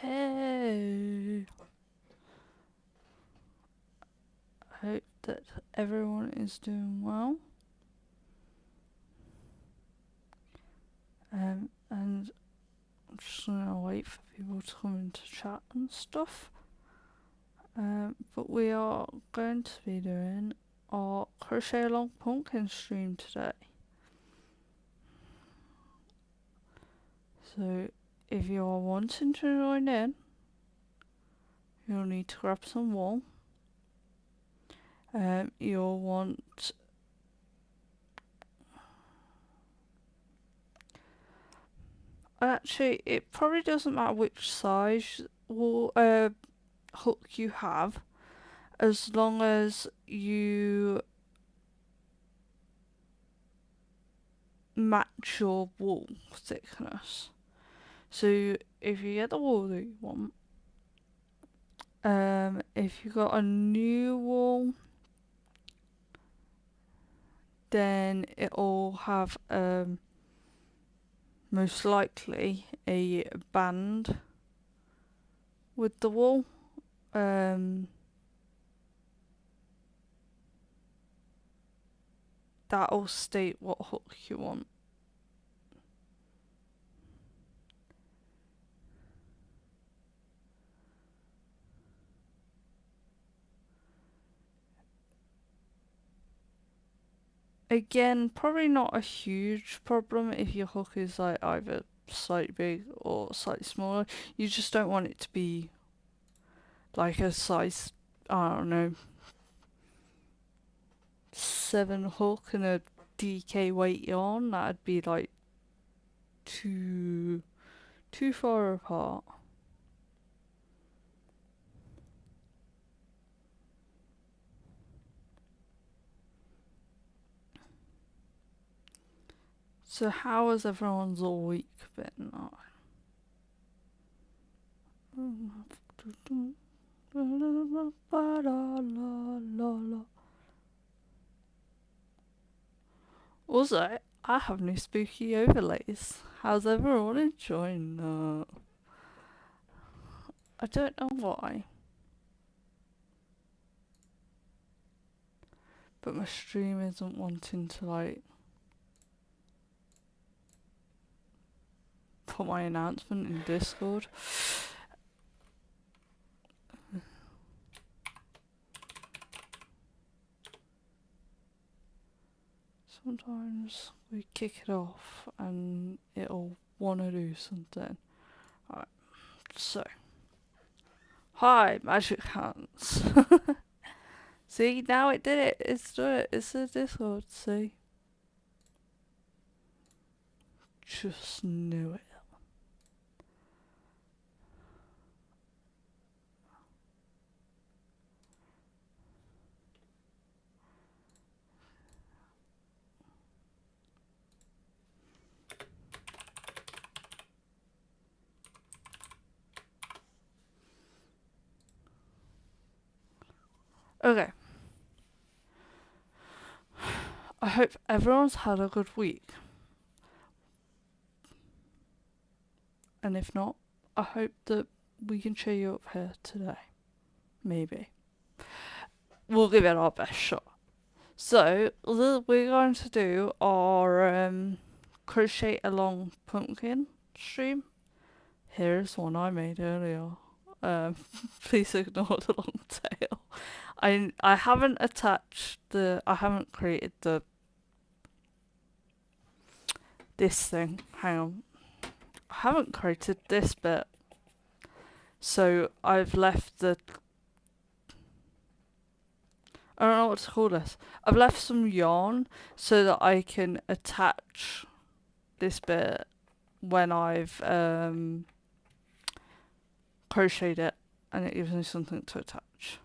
Hey, I hope that everyone is doing well. And I'm just gonna wait for people to come into chat and stuff. But we are going to be doing our Crochet Along Pumpkin stream today. So if you are wanting to join in, you'll need to grab some wool. You'll want actually it probably doesn't matter which size wool hook you have, as long as you match your wool thickness. So if you get the wool that you want, if you got a new wool, then it'll have most likely a band with the wool. That'll state what hook you want. Again, probably not a huge problem if your hook is like either slightly big or slightly smaller. You just don't want it to be like a size, I don't know, 7 hook and a DK weight yarn. That'd be like too far apart. So how has everyone's all week been? Also, I have new spooky overlays. How's everyone enjoying that? I don't know why, but my stream isn't wanting to like put my announcement in Discord. Sometimes we kick it off and it'll wanna do something. Alright, so. Hi, magic hands. See, now it did it. It's doing it. It's the Discord, see? Just knew it. Okay. I hope everyone's had a good week. And if not, I hope that we can cheer you up here today. Maybe. We'll give it our best shot. So, we're going to do our Crochet Along Pumpkin stream. Here's one I made earlier. Please ignore the long tail. I haven't I haven't created this thing. Hang on. I haven't created this bit. So I've left I don't know what to call this. I've left some yarn so that I can attach this bit when I've crocheted it, and it gives me something to attach.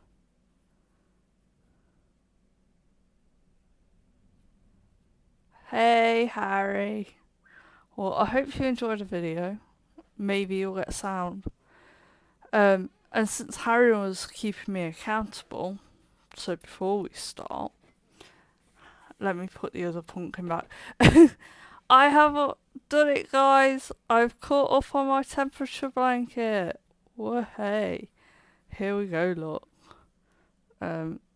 Hey Harry. Well, I hope you enjoyed the video. Maybe you'll get sound. And since Harry was keeping me accountable, so before we start, let me put the other pumpkin back. I have done it, guys. I've caught up on my temperature blanket. Well, hey, here we go, look.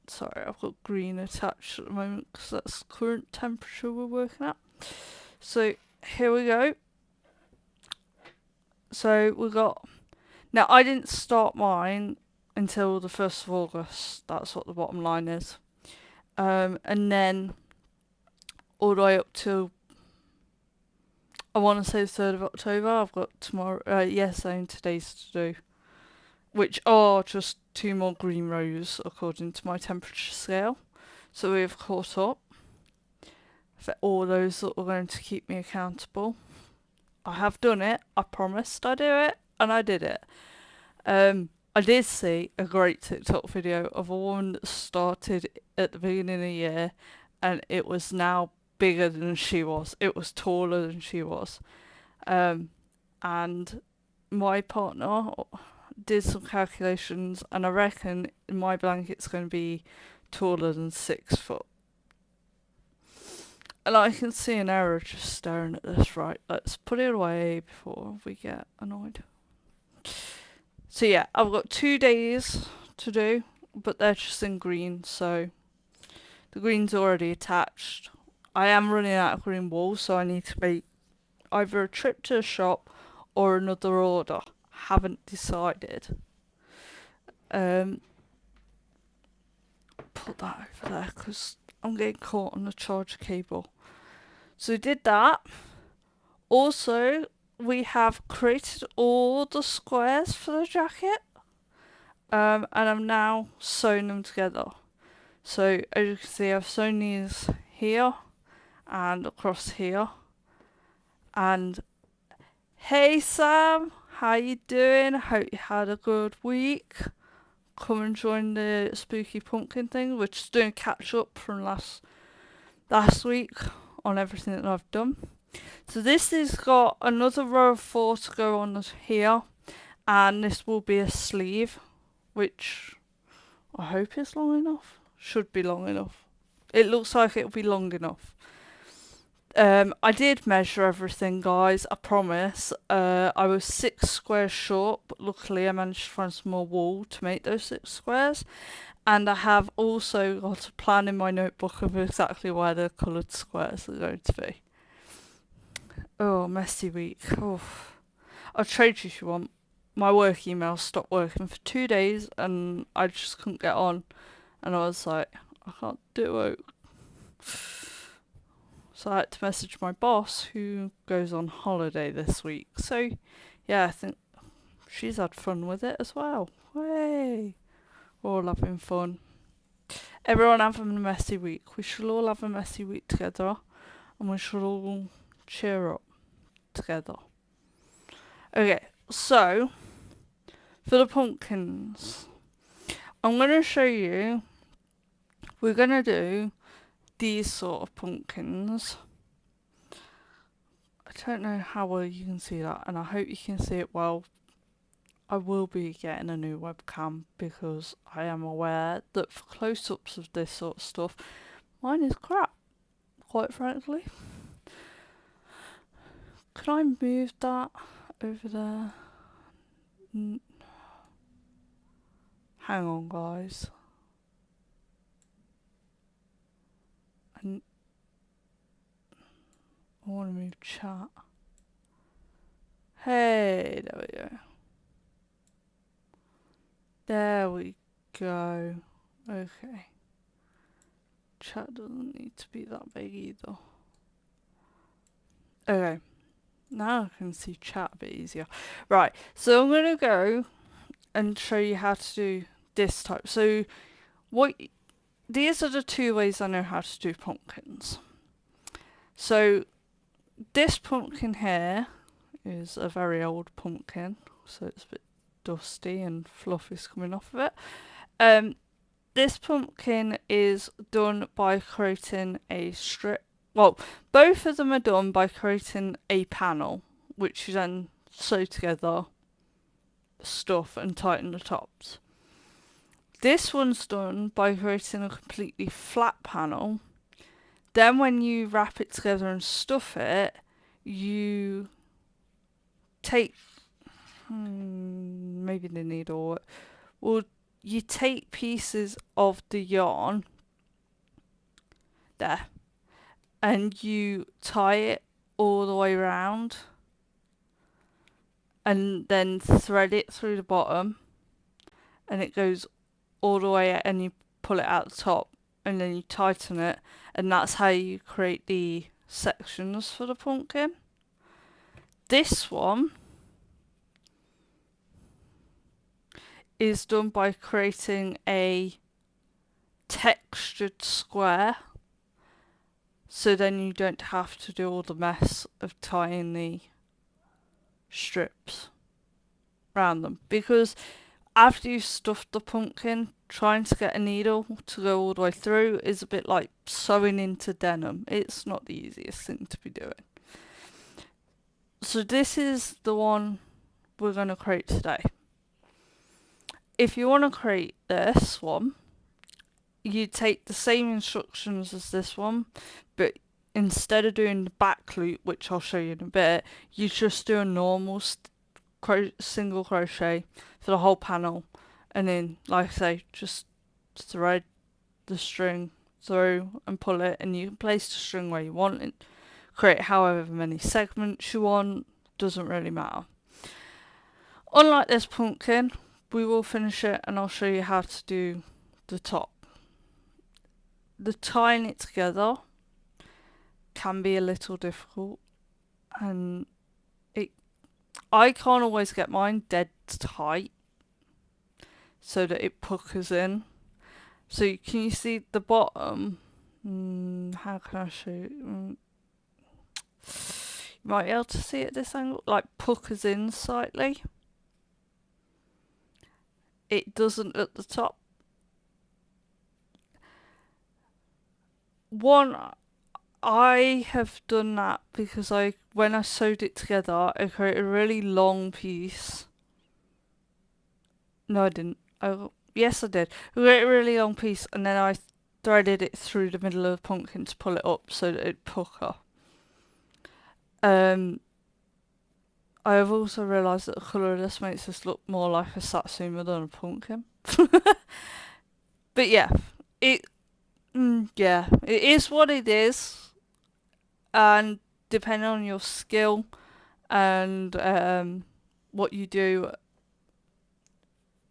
Sorry, I've got green attached at the moment because that's the current temperature we're working at. So, here we go. So, we got... Now, I didn't start mine until the 1st of August. That's what the bottom line is. And then, all the way up to... I want to say the 3rd of October. I've got tomorrow... yesterday and today's to do. Which are just 2 more green rows according to my temperature scale. So we've caught up for all those that were going to keep me accountable. I have done it. I promised I'd do it, and I did it. I did see a great TikTok video of a woman that started at the beginning of the year, and it was now bigger than she was. It was taller than she was. And my partner did some calculations, and I reckon my blanket's going to be taller than 6 foot. And I can see an error just staring at this. Right, let's put it away before we get annoyed. So yeah, I've got 2 days to do, but they're just in green, so the green's already attached. I am running out of green wool, so I need to make either a trip to a shop or another order. Haven't decided. Put that over there because I'm getting caught on the charger cable. So we did that. Also, we have created all the squares for the jacket. And I'm now sewing them together. So as you can see, I've sewn these here and across here. And hey Sam, how you doing? Hope you had a good week. Come and join the spooky pumpkin thing. We're just doing catch up from last week on everything that I've done. So this has got another row of 4 to go on here, and this will be a sleeve, which I hope is long enough. Should be long enough. It looks like it'll be long enough. I did measure everything, guys, I promise. I was 6 squares short, but luckily I managed to find some more wool to make those 6 squares. And I have also got a plan in my notebook of exactly where the coloured squares are going to be. Oh, messy week. Oh. I'll trade you if you want. My work email stopped working for 2 days and I just couldn't get on. And I was like, I can't do it. So I had to message my boss, who goes on holiday this week. So, yeah, I think she's had fun with it as well. Way, we're all having fun. Everyone having a messy week. We should all have a messy week together, and we should all cheer up together. Okay, so for the pumpkins, I'm going to show you. We're going to do these sort of pumpkins. I don't know how well you can see that, and I hope you can see it well. I will be getting a new webcam because I am aware that for close-ups of this sort of stuff, mine is crap, quite frankly. Can I move that over there? Hang on, guys. I want to move chat. Hey, there we go. There we go. Okay. Chat doesn't need to be that big either. Okay. Now I can see chat a bit easier. Right, so I'm going to go and show you how to do this type. So these are the 2 ways I know how to do pumpkins. So this pumpkin here is a very old pumpkin, so it's a bit dusty and fluff is coming off of it. This pumpkin is done by creating a strip. Well, both of them are done by creating a panel, which you then sew together, stuff and tighten the tops. This one's done by creating a completely flat panel. Then when you wrap it together and stuff it, you take maybe the needle. Well, you take pieces of the yarn there and you tie it all the way around and then thread it through the bottom, and it goes all the way out, and you pull it out the top and then you tighten it, and that's how you create the sections for the pumpkin. This one is done by creating a textured square, so then you don't have to do all the mess of tying the strips around them, because after you've stuffed the pumpkin, trying to get a needle to go all the way through is a bit like sewing into denim. It's not the easiest thing to be doing. So this is the one we're going to create today. If you want to create this one, you take the same instructions as this one, but instead of doing the back loop, which I'll show you in a bit, you just do a normal single crochet for the whole panel, and then, like I say, just thread the string through and pull it, and you can place the string where you want it, create however many segments you want, doesn't really matter. Unlike this pumpkin, we will finish it and I'll show you how to do the top. The tying it together can be a little difficult, and I can't always get mine dead tight so that it puckers in. So can you see the bottom? How can I show you? You might be able to see it at this angle, like puckers in slightly. It doesn't at the top. One, I have done that because when I sewed it together, I created a really long piece. No, I didn't. Yes, I did. I created a really long piece, and then I threaded it through the middle of the pumpkin to pull it up so that it'd pucker. I have also realised that the colour of this makes this look more like a satsuma than a pumpkin. But yeah, it is what it is, and depending on your skill and what you do,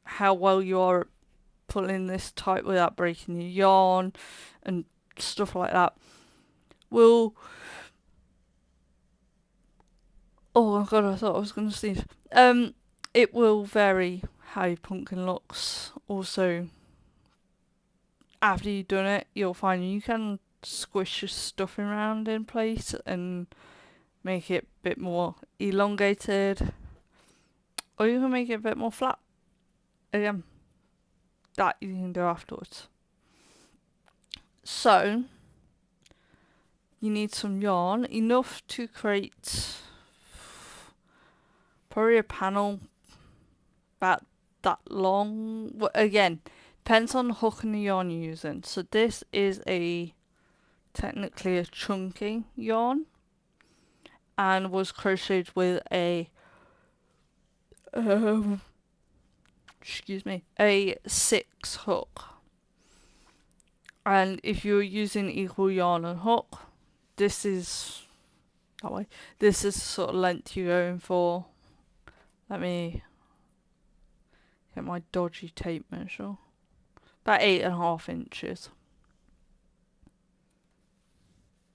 how well you are at pulling this tight without breaking your yarn and stuff like that, will... Oh my god, I thought I was going to sneeze. It will vary how your pumpkin looks. Also, after you've done it, you'll find you can squish your stuffing around in place and make it a bit more elongated, or you can make it a bit more flat. Again, that you can do afterwards. So, you need some yarn, enough to create probably a panel about that long. Well, again, depends on the hook and the yarn you're using. So this is technically a chunky yarn, and was crocheted with a a 6 hook. And if you're using equal yarn and hook, this is that way. This is the sort of length you're going for. Let me get my dodgy tape measure. About 8.5 inches.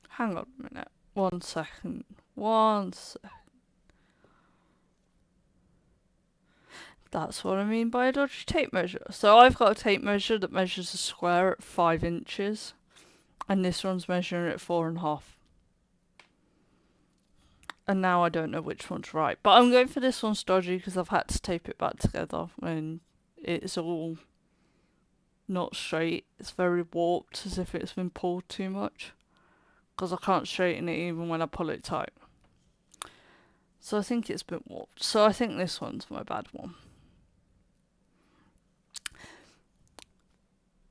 Hang on a minute. 1 second. 1 second. That's what I mean by a dodgy tape measure. So I've got a tape measure that measures a square at 5 inches. And this one's measuring at 4.5. And now I don't know which one's right. But I'm going for this one's dodgy because I've had to tape it back together. And it's all not straight. It's very warped, as if it's been pulled too much. Because I can't straighten it even when I pull it tight. So I think it's been warped. So I think this one's my bad one.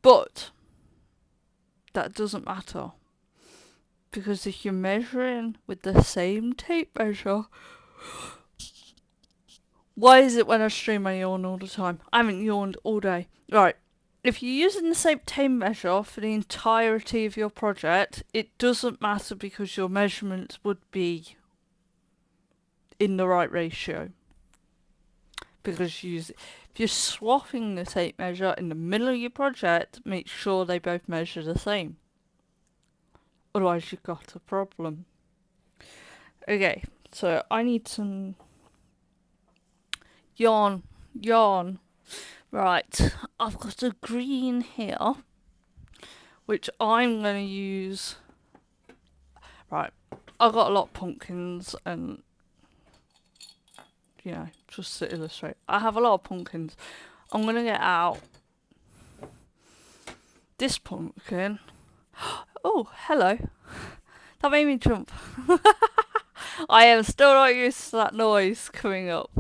But that doesn't matter, because if you're measuring with the same tape measure, Why is it when I stream I yawn all the time? I haven't yawned all day. Right. If you're using the same tape measure for the entirety of your project, it doesn't matter because your measurements would be in the right ratio. Because if you're swapping the tape measure in the middle of your project, make sure they both measure the same. Otherwise you've got a problem. Okay, so I need some yarn. Right, I've got a green here, which I'm going to use. Right, I've got a lot of pumpkins and, you know, just to illustrate. I have a lot of pumpkins. I'm going to get out this pumpkin. Oh, hello. That made me jump. I am still not used to that noise coming up.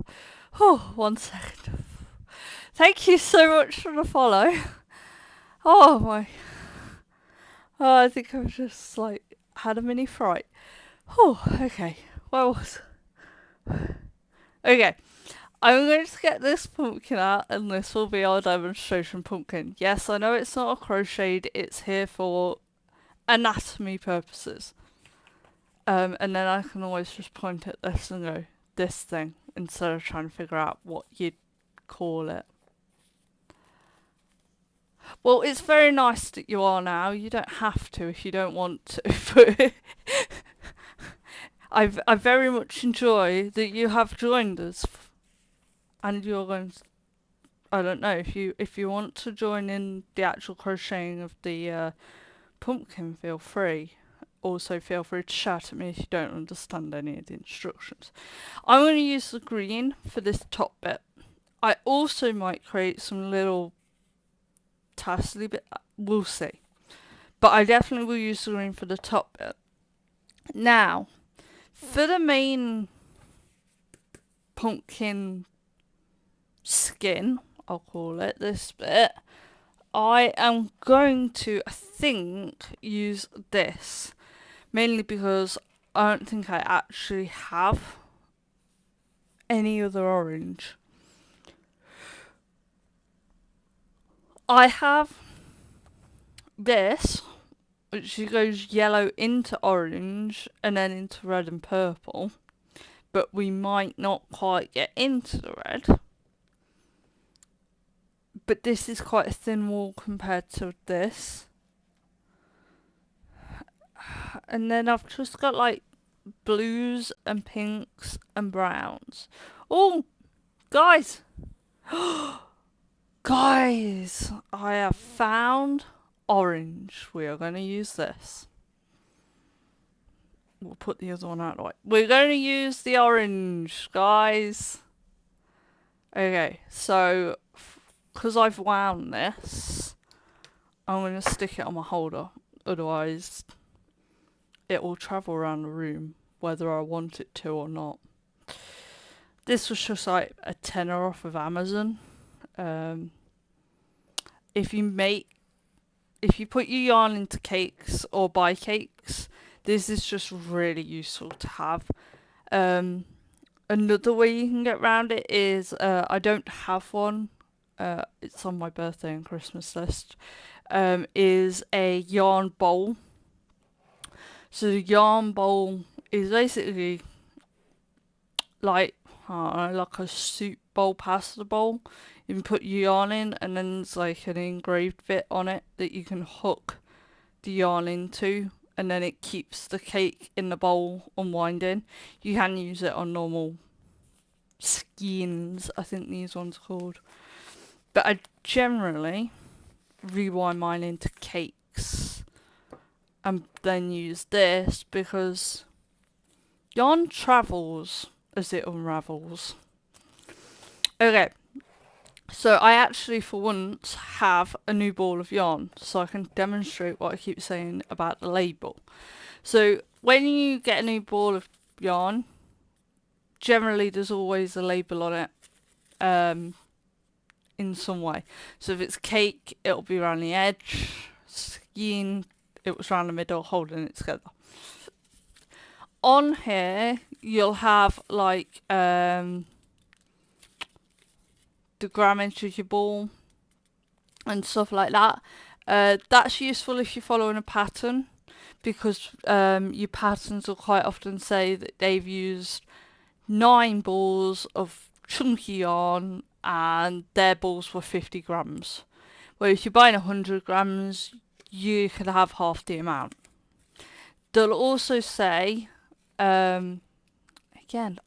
Oh, 1 second. Thank you so much for the follow. Oh my. Oh, I think I've just like had a mini fright. Oh, okay. Well, okay. I'm going to get this pumpkin out and this will be our demonstration pumpkin. Yes, I know it's not a crocheted, it's here for anatomy purposes. And then I can always just point at this and go, this thing, instead of trying to figure out what you'd call it. Well, it's very nice that you are now. You don't have to if you don't want to. But I very much enjoy that you have joined us, and you're going to, I don't know, if you want to join in the actual crocheting of the pumpkin, feel free. Also, feel free to shout at me if you don't understand any of the instructions. I'm going to use the green for this top bit. I also might create some little tassely bit. We'll see. But I definitely will use the green for the top bit. Now, for the main pumpkin skin, I'll call it, this bit, I am going to, I think, use this. Mainly because I don't think I actually have any other orange. I have this, which goes yellow into orange and then into red and purple. But we might not quite get into the red. But this is quite a thin wall compared to this. And then I've just got like blues and pinks and browns. Oh, guys! Guys, I have found orange. We are going to use this. We'll put the other one out of the way. We're going to use the orange, guys. Okay, so because I've wound this, I'm going to stick it on my holder. Otherwise, it will travel around the room whether I want it to or not. This was just like a tenner off of Amazon. If you put your yarn into cakes or buy cakes, this is just really useful to have. Another way you can get around it is, I don't have one, it's on my birthday and Christmas list, is a yarn bowl. So the yarn bowl is basically like a soup bowl, pasta bowl. You can put your yarn in and then there's like an engraved bit on it that you can hook the yarn into, and then it keeps the cake in the bowl unwinding. You can use it on normal skeins, I think these ones are called. But I generally rewind mine into cakes and then use this because yarn travels as it unravels. Okay, so I actually for once have a new ball of yarn, so I can demonstrate what I keep saying about the label. So when you get a new ball of yarn, generally there's always a label on it in some way. So if it's cake, it'll be around the edge. Skein, it was around the middle, holding it together. On here, you'll have like the grammage of your ball and stuff like that. That's useful if you're following a pattern, because your patterns will quite often say that they've used 9 balls of chunky yarn and their balls were 50 grams. Where if you're buying 100 grams, you could have half the amount. They'll also say, again,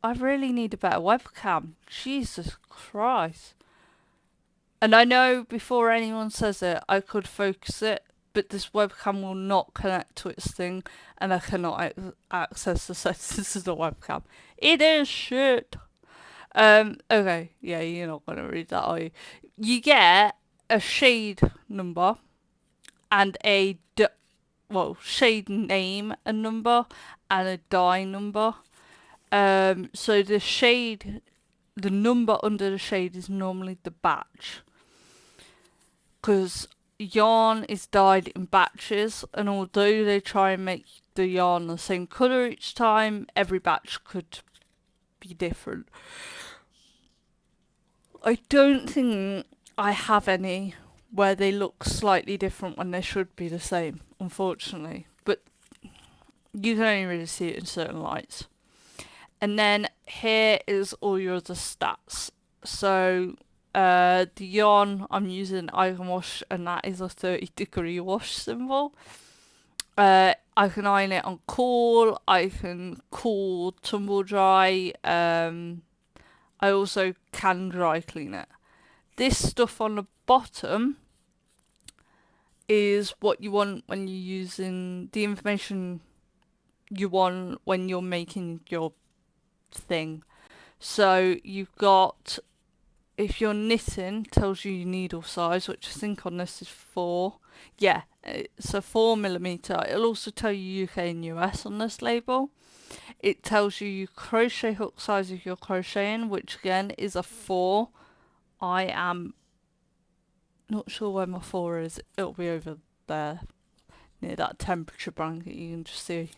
I really need a better webcam. Jesus Christ. And I know before anyone says it, I could focus it, but this webcam will not connect to its thing, and I cannot access the settings of the webcam. It is shit. Okay, yeah, you're not going to read that, are you? You get a shade number and shade name and number and a dye number. So the number under the shade is normally the batch, because yarn is dyed in batches, and although they try and make the yarn the same colour each time, every batch could be different. I don't think I have any where they look slightly different when they should be the same, unfortunately. But you can only really see it in certain lights. And then here is all your other stats. So the yarn I'm using, I can wash, and that is a 30-degree wash symbol. I can iron it on cool. I can cool, tumble dry. I also can dry clean it. This stuff on the bottom is what you want when you're using the information you want when you're making your thing. So you've got, if you're knitting, tells you your needle size, which I think on this is 4. Yeah, it's a 4mm. It'll also tell you UK and US on this label. It tells you your crochet hook size if you're crocheting, which again is a 4. I am not sure where my 4 is. It'll be over there near that temperature blanket, you can just see.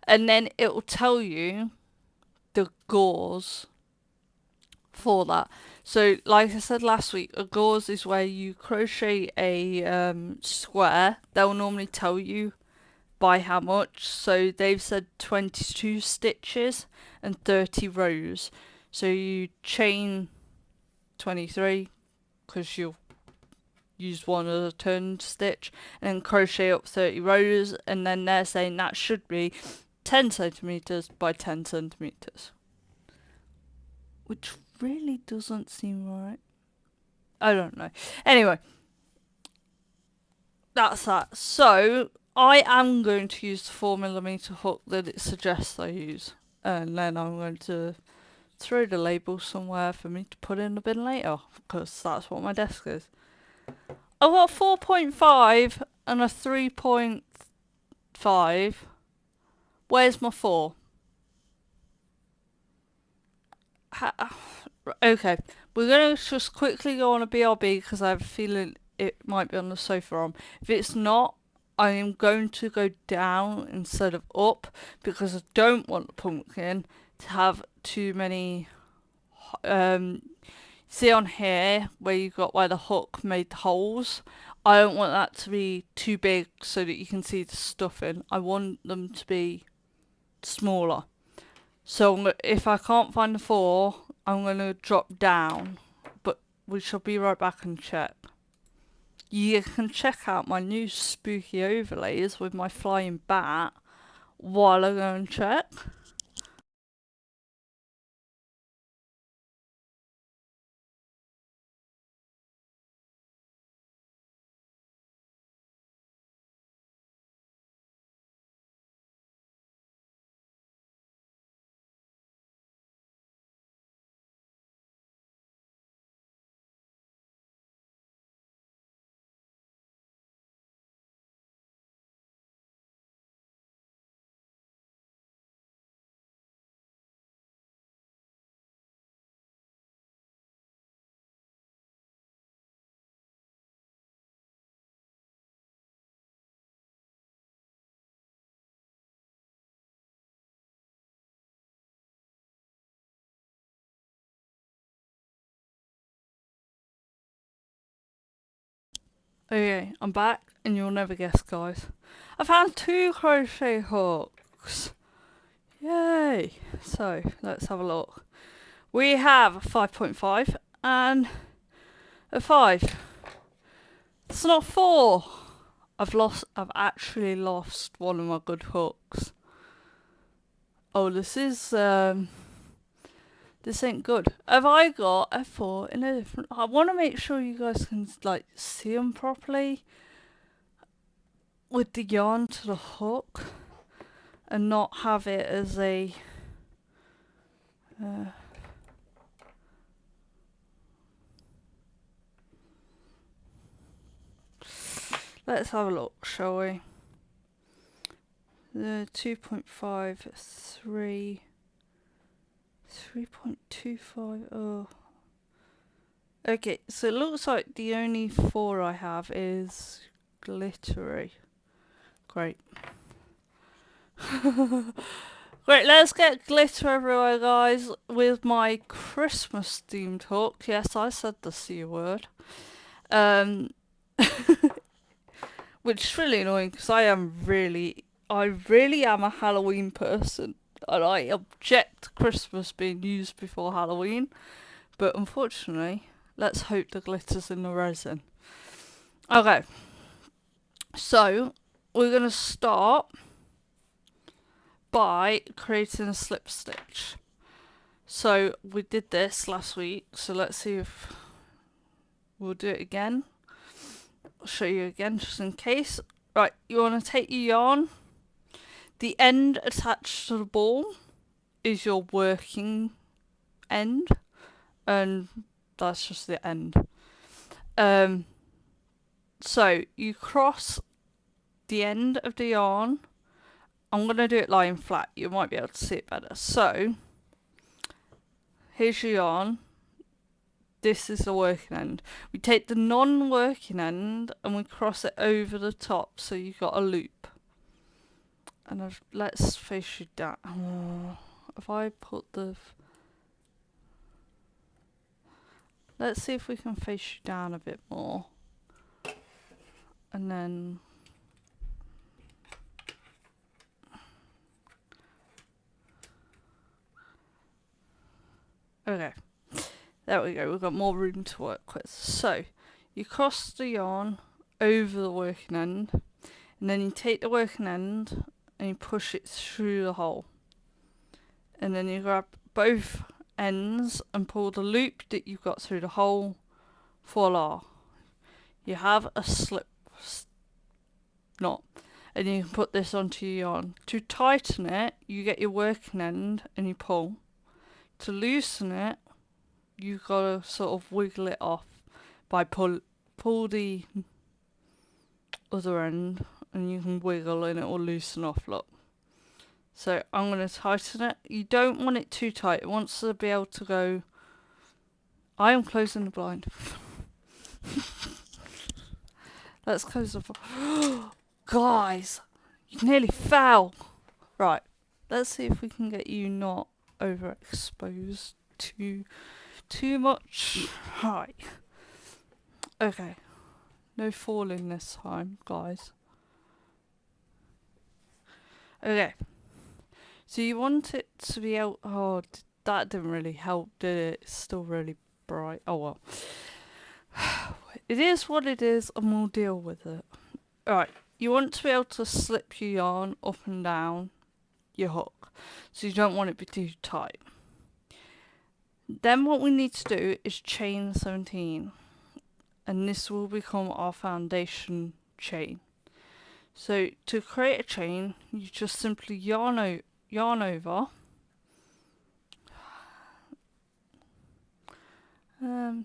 And then it'll tell you the gauze for that. So like I said last week, a gauze is where you crochet a square. They'll normally tell you by how much. So they've said 22 stitches and 30 rows. So you chain 23 because you'll use one as a turn stitch, and then crochet up 30 rows, and then they're saying that should be 10 centimeters by 10 centimeters, which really doesn't seem right. I don't know. Anyway, that's that. So I am going to use the 4mm hook that it suggests I use, and then I'm going to throw the label somewhere for me to put in the bin later, because that's what my desk is. I've got a 4.5 and a 3.5. Where's my 4? Okay, we're going to just quickly go on a BRB because I have a feeling it might be on the sofa. If it's not, I am going to go down instead of up, because I don't want the pumpkin to have too many. See on here where you got where the hook made the holes, I don't want that to be too big so that you can see the stuffing. I want them to be smaller. So if I can't find the 4, I'm going to drop down, but we shall be right back and check. You can check out my new spooky overlays with my flying bat while I go and check. Okay, I'm back, and you'll never guess, guys. I found 2 crochet hooks. Yay! So, let's have a look. We have a 5.5 and a 5. It's not 4. I've actually lost one of my good hooks. Oh, this ain't good. Have I got a 4 in a different... I want to make sure you guys can, like, see them properly with the yarn to the hook and not have it as a... let's have a look, shall we? The 2.5, 3... 3.25, oh. Okay, so it looks like the only 4 I have is glittery. Great. Great, let's get glitter everywhere, guys, with my Christmas themed hook. Yes, I said the C word. Which is really annoying because I really am a Halloween person. And I object to Christmas being used before Halloween. But unfortunately, let's hope the glitter's in the resin. Okay. So, we're going to start by creating a slip stitch. So, we did this last week. So, let's see if we'll do it again. I'll show you again just in case. Right, you want to take your yarn. The end attached to the ball is your working end, and that's just the end. So you cross the end of the yarn. I'm going to do it lying flat. You might be able to see it better. So here's your yarn. This is the working end. We take the non-working end and we cross it over the top, so you've got a loop. And let's face you down. If I put the... let's see if we can face you down a bit more. And then... okay. There we go. We've got more room to work with. So, you cross the yarn over the working end. And then you take the working end and you push it through the hole. And then you grab both ends and pull the loop that you've got through the hole. Voila. You have a slip knot. And you can put this onto your yarn. To tighten it, you get your working end and you pull. To loosen it, you've got to sort of wiggle it off by pull the other end, and you can wiggle and it will loosen off, look. So I'm going to tighten it. You don't want it too tight. It wants to be able to go... I am closing the blind. Let's close the blind. Guys, you nearly fell. Right, let's see if we can get you not overexposed too much. Right. Okay. No falling this time, guys. Okay. So you want it to be out... oh, that didn't really help, did it? It's still really bright. Oh well. It is what it is, and we'll deal with it. Alright. You want to be able to slip your yarn up and down your hook. So you don't want it to be too tight. Then what we need to do is chain 17. And this will become our foundation chain. So to create a chain, you just simply yarn over. I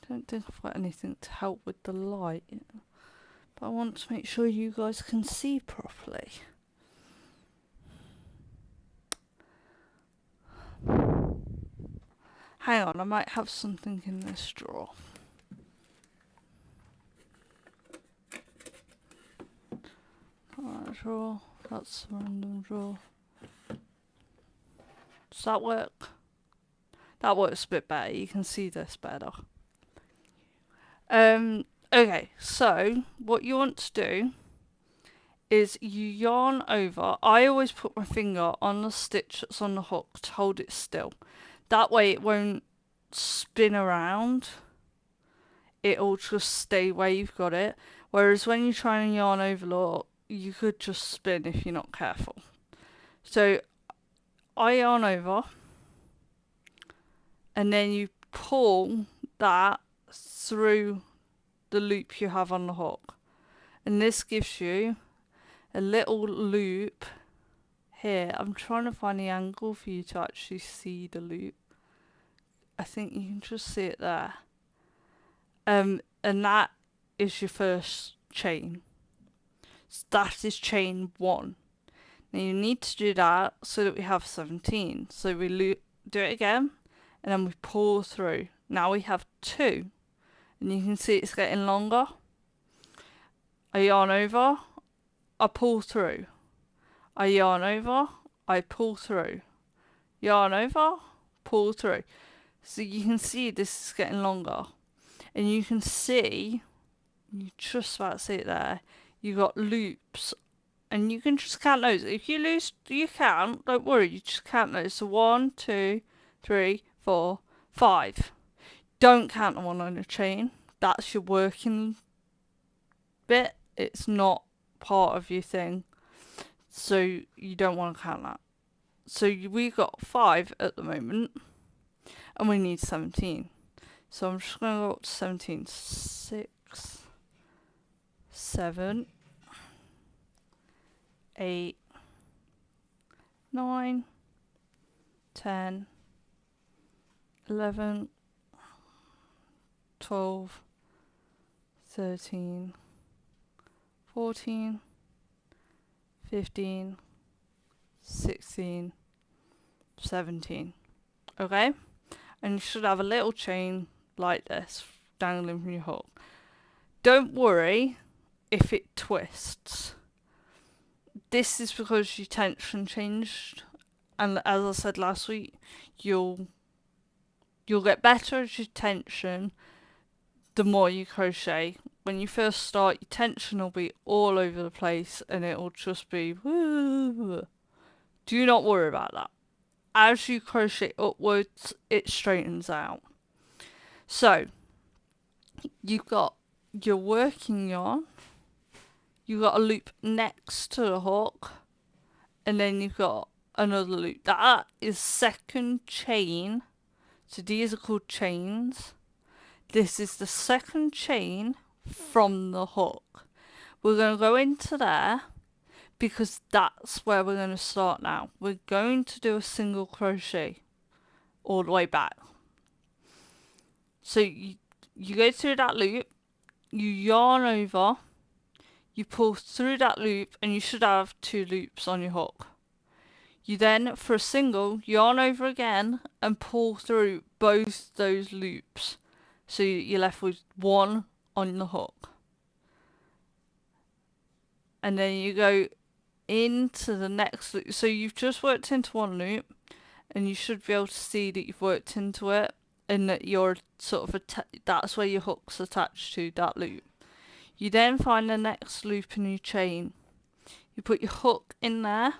don't think I've got anything to help with the light, but I want to make sure you guys can see properly. Hang on, I might have something in this drawer. That drawer, that's a random drawer. Does that work? That works a bit better. You can see this better. Okay, so what you want to do is you yarn over. I always put my finger on the stitch that's on the hook to hold it still. That way it won't spin around. It'll just stay where you've got it. Whereas when you try and yarn over the hook, you could just spin if you're not careful. So I yarn over, and then you pull that through the loop you have on the hook. And this gives you a little loop here. I'm trying to find the angle for you to actually see the loop. I think you can just see it there. And that is your first chain. So that is chain 1. Now you need to do that so that we have 17. So we do it again, and then we pull through. Now we have 2, and you can see it's getting longer. I yarn over, I pull through. I yarn over, I pull through. Yarn over, pull through. So you can see this is getting longer. And you can see, you just about to see it there, you got loops. And you can just count those. If you lose, you count, don't worry, you just count those. So 1, 2, 3, 4, 5. Don't count the one on the chain. That's your working bit. It's not part of your thing. So you don't want to count that. So we got 5 at the moment, and we need 17. So I'm just going to go up to 17. 6, 7, 8, 9, 10, 11, 12, 13, 14, 15, 16, 17. Okay? And you should have a little chain like this dangling from your hook. Don't worry if it twists. This is because your tension changed, and as I said last week, you'll get better at your tension the more you crochet. When you first start, your tension will be all over the place, and it'll just be woo. Do not worry about that. As you crochet upwards, it straightens out. So you've got your working yarn, you've got a loop next to the hook, and then you've got another loop. That is second chain. So these are called chains. This is the second chain from the hook. We're going to go into there because that's where we're going to start now. We're going to do a single crochet all the way back. So you go through that loop, you yarn over, you pull through that loop, and you should have 2 loops on your hook. You then, for a single, yarn over again and pull through both those loops. So you're left with 1 on the hook. And then you go into the next loop. So you've just worked into 1 loop, and you should be able to see that you've worked into it, and that you're sort of that's where your hook's attached to, that loop. You then find the next loop in your chain. You put your hook in there,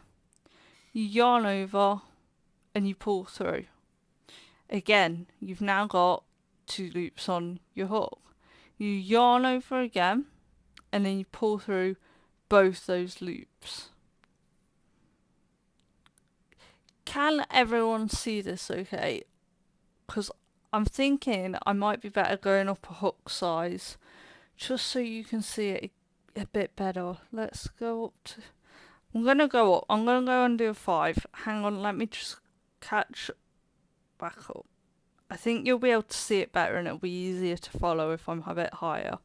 you yarn over, and you pull through. Again, you've now got 2 loops on your hook. You yarn over again, and then you pull through both those loops. Can everyone see this okay? Because I'm thinking I might be better going up a hook size, just so you can see it a bit better. Let's go up to... I'm going to go up. I'm going to go and do a 5. Hang on, let me just catch back up. I think you'll be able to see it better, and it'll be easier to follow if I'm a bit higher.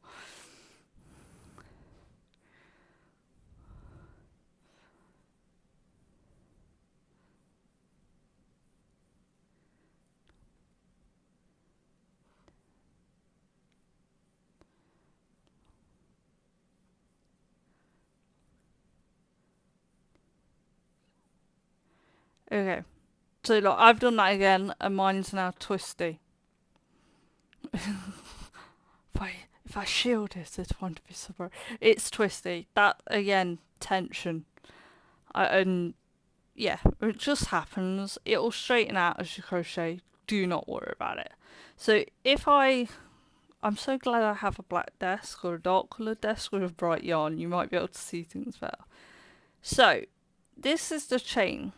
Okay. So look, I've done that again, and mine's now twisty. If If I shield it, it won't be so bright. It's twisty. That, again, tension. And yeah, it just happens. It'll straighten out as you crochet. Do not worry about it. So if I'm so glad I have a black desk or a dark coloured desk with a bright yarn. You might be able to see things better. So this is the chain.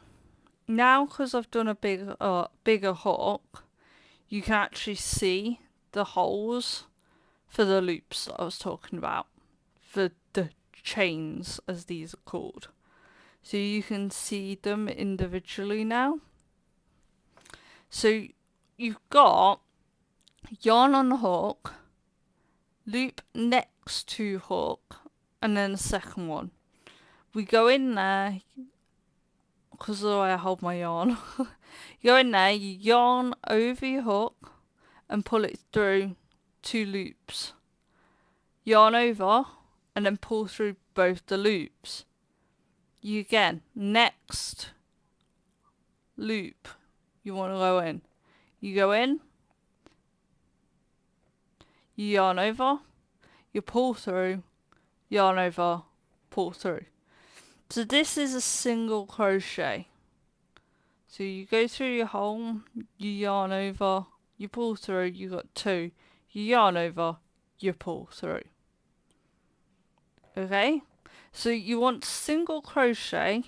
Now, because I've done a bigger hook, you can actually see the holes for the loops that I was talking about. For the chains, as these are called. So you can see them individually now. So you've got yarn on the hook, loop next to hook, and then the second one. We go in there, because of the way I hold my yarn. You go in there, you yarn over your hook and pull it through 2 loops. Yarn over and then pull through both the loops. You again, next loop you want to go in. You go in, you yarn over, you pull through, yarn over, pull through. So this is a single crochet. So you go through your hole, you yarn over, you pull through, you got 2. You yarn over, you pull through. Okay? So you want single crochet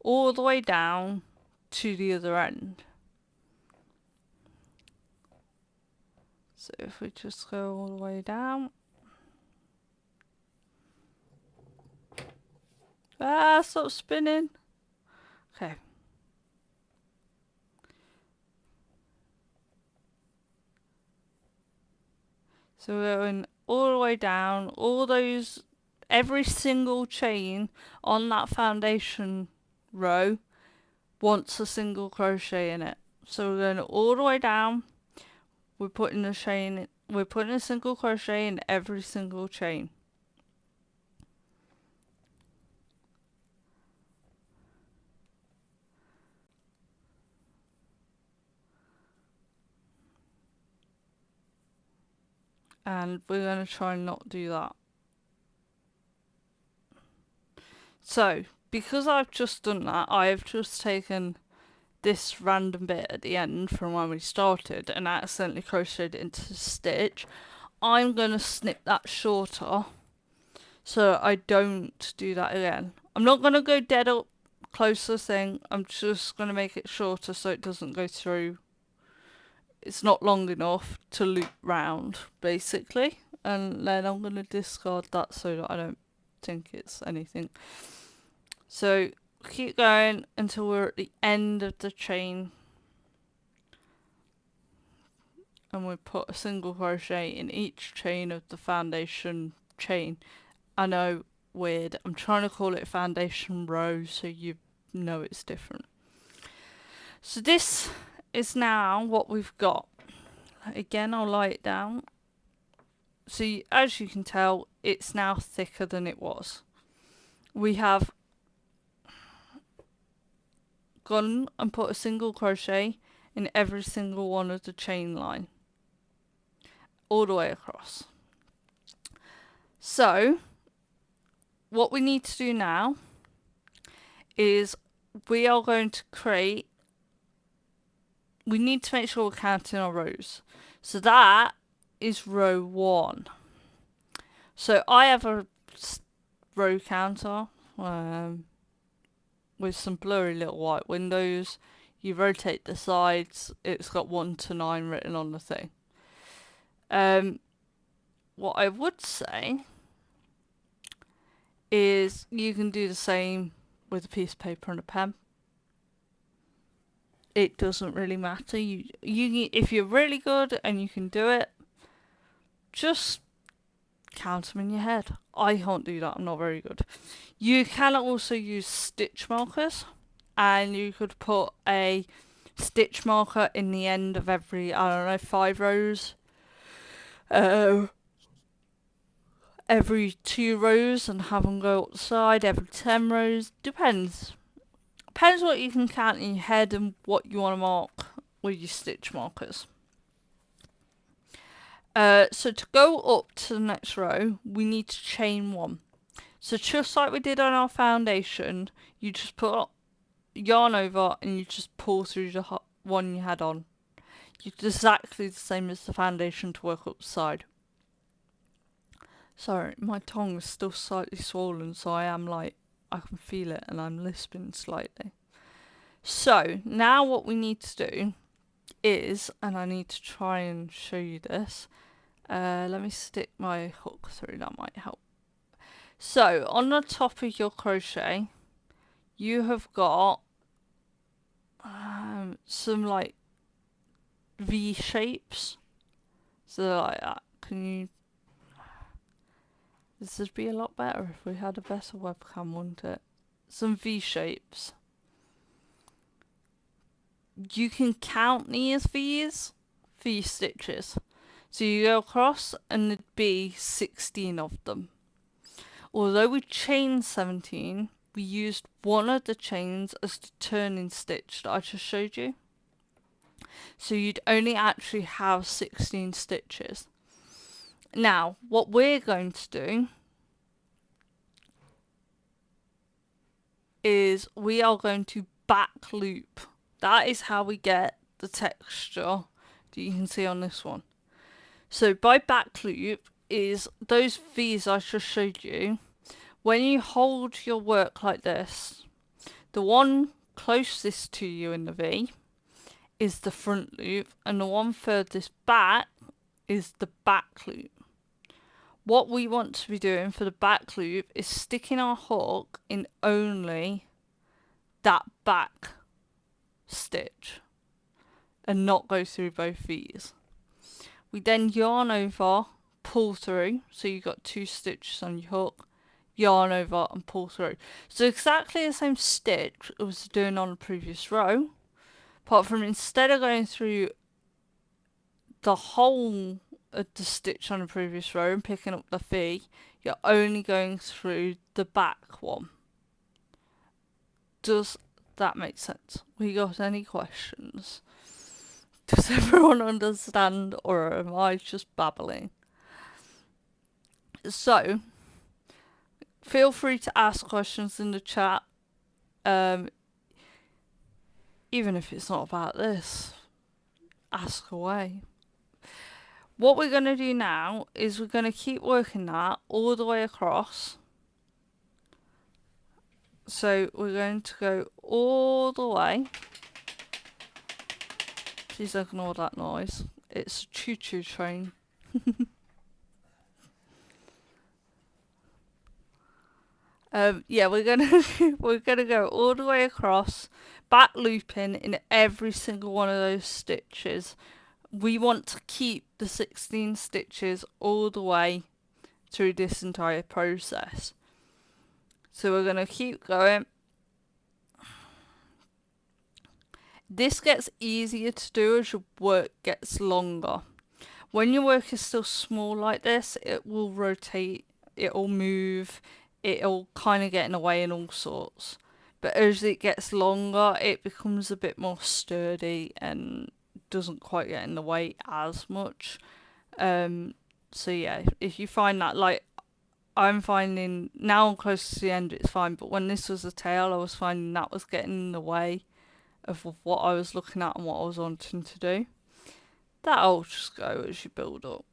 all the way down to the other end. So if we just go all the way down. Stop spinning. Okay. So we're going all the way down, every single chain on that foundation row wants a single crochet in it. So we're going all the way down, we're putting a single crochet in every single chain. And we're going to try and not do that. So, because I've just done that, I have just taken this random bit at the end from when we started and accidentally crocheted it into the stitch. I'm going to snip that shorter so I don't do that again. I'm not going to go dead up close to the thing. I'm just going to make it shorter so it doesn't go through. It's not long enough to loop round, basically. And then I'm going to discard that so that I don't think it's anything. So keep going until we're at the end of the chain. And we put a single crochet in each chain of the foundation chain. I know, weird. I'm trying to call it foundation row so you know it's different. So this is now what we've got. Again, I'll lie it down. So as you can tell, it's now thicker than it was. We have gone and put a single crochet in every single one of the chain line. All the way across. So, what we need to do now is we are going to we need to make sure we're counting our rows. So that is row 1. So I have a row counter with some blurry little white windows. You rotate the sides, it's got 1 to 9 written on the thing. What I would say is you can do the same with a piece of paper and a pen. It doesn't really matter. You if you're really good and you can do it, just count them in your head. I can't do that. I'm not very good. You can also use stitch markers, and you could put a stitch marker in the end of every, I don't know, 5 rows. Every 2 rows and have them go outside every 10 rows. Depends what you can count in your head and what you want to mark with your stitch markers. So to go up to the next row, we need to chain one. So just like we did on our foundation, you just put yarn over and you just pull through the one you had on. It's exactly the same as the foundation to work up the side. Sorry, my tongue is still slightly swollen, so I can feel it and I'm lisping slightly. So now what we need to do is, and I need to try and show you this, let me stick my hook through, that might help. So on the top of your crochet, you have got some like V shapes. So like that. This would be a lot better if we had a better webcam, wouldn't it? Some V shapes. You can count these V stitches. So you go across and there'd be 16 of them. Although we chained 17, we used one of the chains as the turning stitch that I just showed you. So you'd only actually have 16 stitches. Now, what we're going to do is we are going to back loop. That is how we get the texture that you can see on this one. So by back loop is those V's I just showed you. When you hold your work like this, the one closest to you in the V is the front loop, and the one furthest back is the back loop. What we want to be doing for the back loop is sticking our hook in only that back stitch and not go through both V's. We then yarn over, pull through, so you've got 2 stitches on your hook, yarn over and pull through. So exactly the same stitch I was doing on the previous row, apart from instead of going through the whole of the stitch on the previous row and picking up the V, you're only going through the back one. Does that make sense? We got any questions? Does everyone understand, or am I just babbling? So, feel free to ask questions in the chat, even if it's not about this. Ask away. What we're going to do now is we're going to keep working that all the way across. So we're going to go all the way. Please ignore that noise. It's a choo-choo train. Yeah, we're gonna go all the way across, back looping in every single one of those stitches. We want to keep the 16 stitches all the way through this entire process. So we're gonna keep going. This gets easier to do as your work gets longer. When your work is still small like this, it will rotate, it will move, it'll kind of get in the way and all sorts. But as it gets longer, it becomes a bit more sturdy and doesn't quite get in the way as much. So yeah, if you find that, like, I'm finding now I'm close to the end, it's fine. But when this was a tail, I was finding that was getting in the way of what I was looking at and what I was wanting to do. That'll just go as you build up.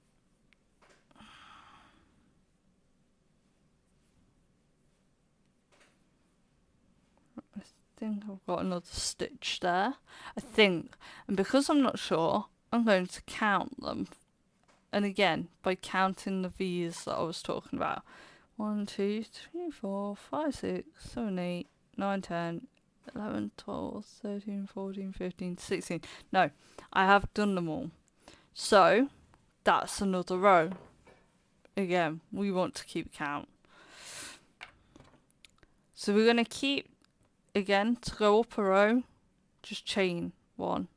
I think I've got another stitch there. I think. And because I'm not sure, I'm going to count them. And again, by counting the V's that I was talking about. 1, 2, 3, 4, 5, 6, 7, 8, 9, 10, 11, 12, 13, 14, 15, 16. No, I have done them all. So, that's another row. Again, we want to keep count. So we're going to keep, again, to go up a row, just chain 1.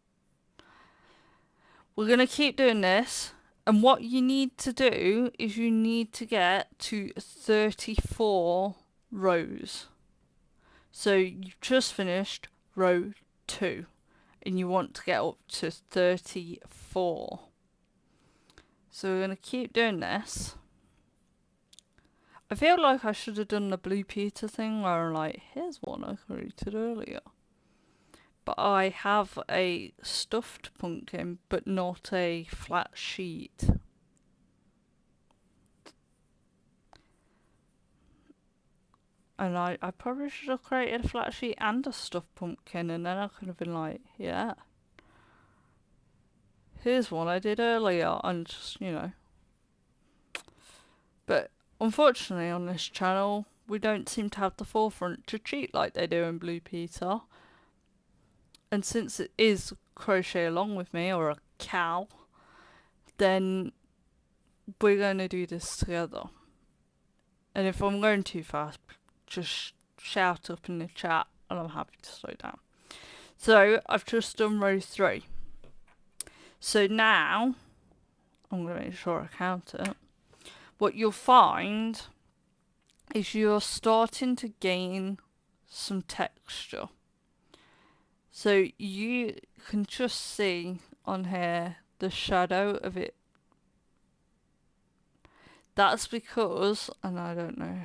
We're going to keep doing this. And what you need to do is you need to get to 34 rows. So you've just finished row 2 and you want to get up to 34. So we're going to keep doing this. I feel like I should have done the Blue Peter thing where I'm like, here's one I created earlier. But I have a stuffed pumpkin, but not a flat sheet. And I probably should have created a flat sheet and a stuffed pumpkin, and then I could have been like, yeah. Here's one I did earlier, and just, you know. But unfortunately on this channel, we don't seem to have the forefront to cheat like they do in Blue Peter. And since it is Crochet Along With Me, or a cow, then we're going to do this together. And if I'm going too fast, just shout up in the chat and I'm happy to slow down. So I've just done row 3. So now, I'm going to make sure I count it. What you'll find is you're starting to gain some texture. So you can just see on here the shadow of it. That's because, and I don't know,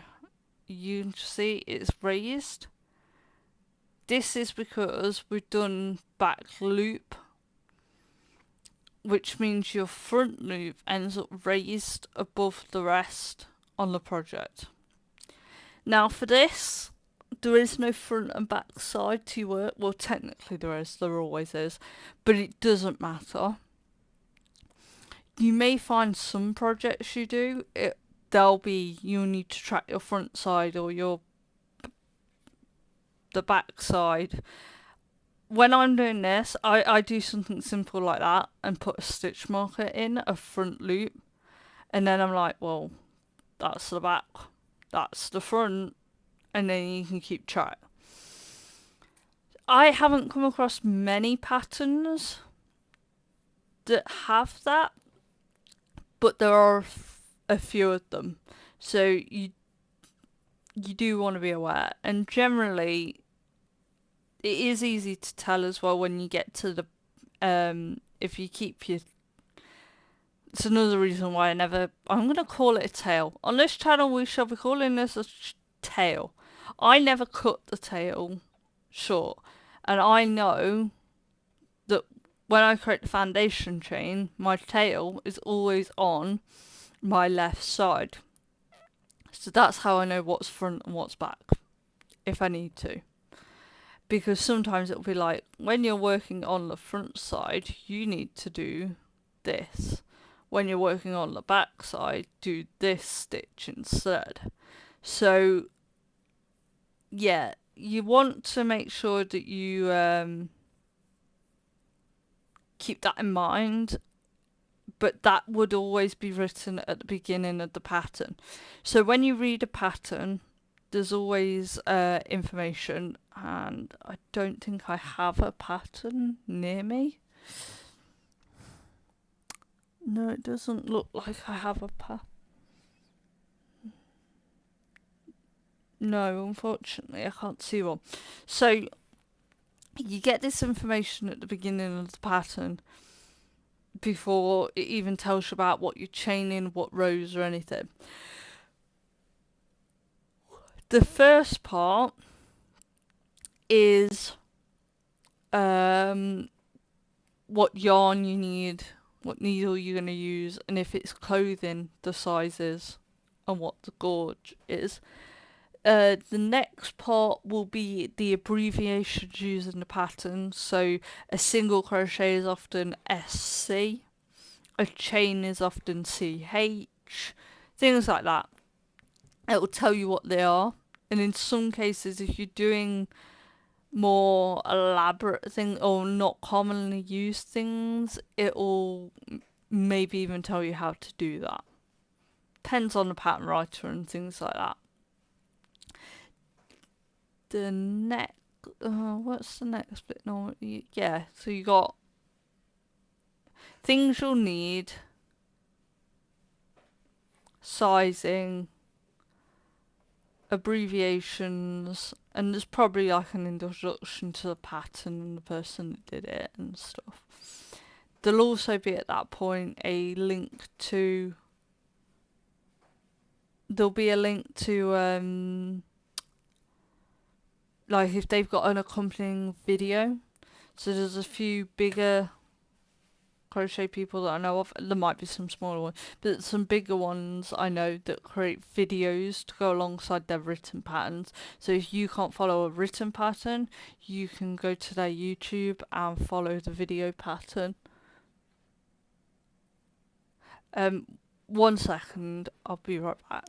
you can see it's raised. This is because we've done back loop, which means your front loop ends up raised above the rest on the project. Now for this, there is no front and back side to work. Well, technically there is, there always is, but it doesn't matter. You may find some projects you do, you'll need to track your front side or the back side. When I'm doing this, I do something simple like that and put a stitch marker in a front loop, and then I'm like, well, that's the back, that's the front, and then you can keep track. I haven't come across many patterns that have that, but there are a few of them, so you do want to be aware. And generally it is easy to tell as well when you get to the if you keep your, it's another reason why I'm going to call it a tail. On this channel we shall be calling this a tail. I never cut the tail short, and I know that when I create the foundation chain, my tail is always on my left side. So that's how I know what's front and what's back, if I need to. Because sometimes it'll be like, when you're working on the front side, you need to do this. When you're working on the back side, do this stitch instead. So, yeah, you want to make sure that you keep that in mind, but that would always be written at the beginning of the pattern. So when you read a pattern, there's always information, and I don't think I have a pattern near me. No, it doesn't look like I have a pattern. No, unfortunately, I can't see one. So you get this information at the beginning of the pattern before it even tells you about what you're chaining, what rows or anything. The first part is what yarn you need, what needle you're going to use, and if it's clothing, the sizes and what the gauge is. The next part will be the abbreviations used in the pattern. So a single crochet is often SC, a chain is often CH, things like that. It will tell you what they are, and in some cases, if you're doing more elaborate things or not commonly used things, it'll maybe even tell you how to do that. Depends on the pattern writer and things like that. The next, what's the next bit? No, yeah. So you got things you'll need, sizing, abbreviations, and there's probably like an introduction to the pattern and the person that did it and stuff. there'll also be at that point a link to, there'll be a link to like if they've got an accompanying video. So there's a few bigger crochet people that I know of. There might be some smaller ones, but some bigger ones I know that create videos to go alongside their written patterns. So if you can't follow a written pattern, you can go to their YouTube and follow the video pattern. 1 second, I'll be right back.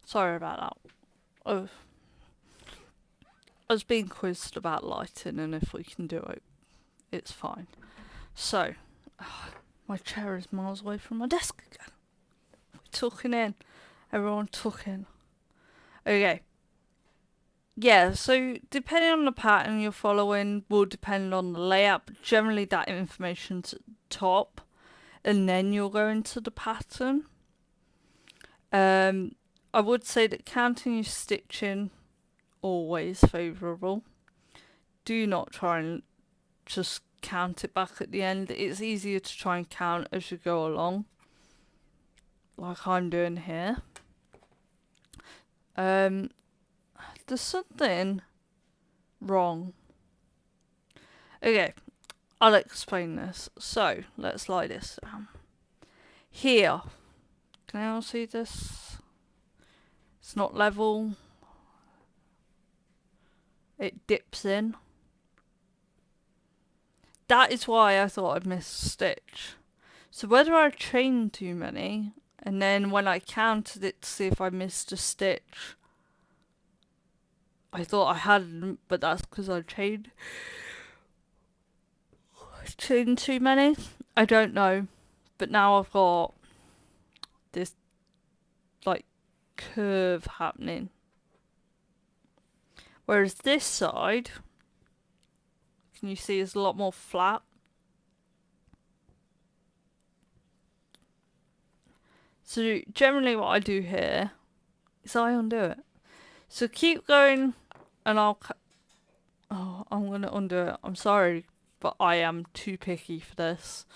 Sorry about that. Oh, I was being quizzed about lighting and if we can do it, it's fine. So, my chair is miles away from my desk again. We're tucking in. Everyone tucking. Okay. Yeah, so depending on the pattern you're following will depend on the layout, but generally that information's at the top, and then you'll go into the pattern. I would say that counting your stitching, always favourable. Do not try and just count it back at the end. It's easier to try and count as you go along, like I'm doing here. There's something wrong. Okay, I'll explain this. So, let's lie this down. Here, can I all see this? It's not level. It dips in. That is why I thought I'd missed a stitch. So whether I chained too many, and then when I counted it to see if I missed a stitch, I thought I hadn't, but that's because I chained too many. I don't know, but now I've got this like curve happening. Whereas this side, can you see, is a lot more flat. So generally what I do here is I undo it. So keep going and I'm going to undo it. I'm sorry, but I am too picky for this.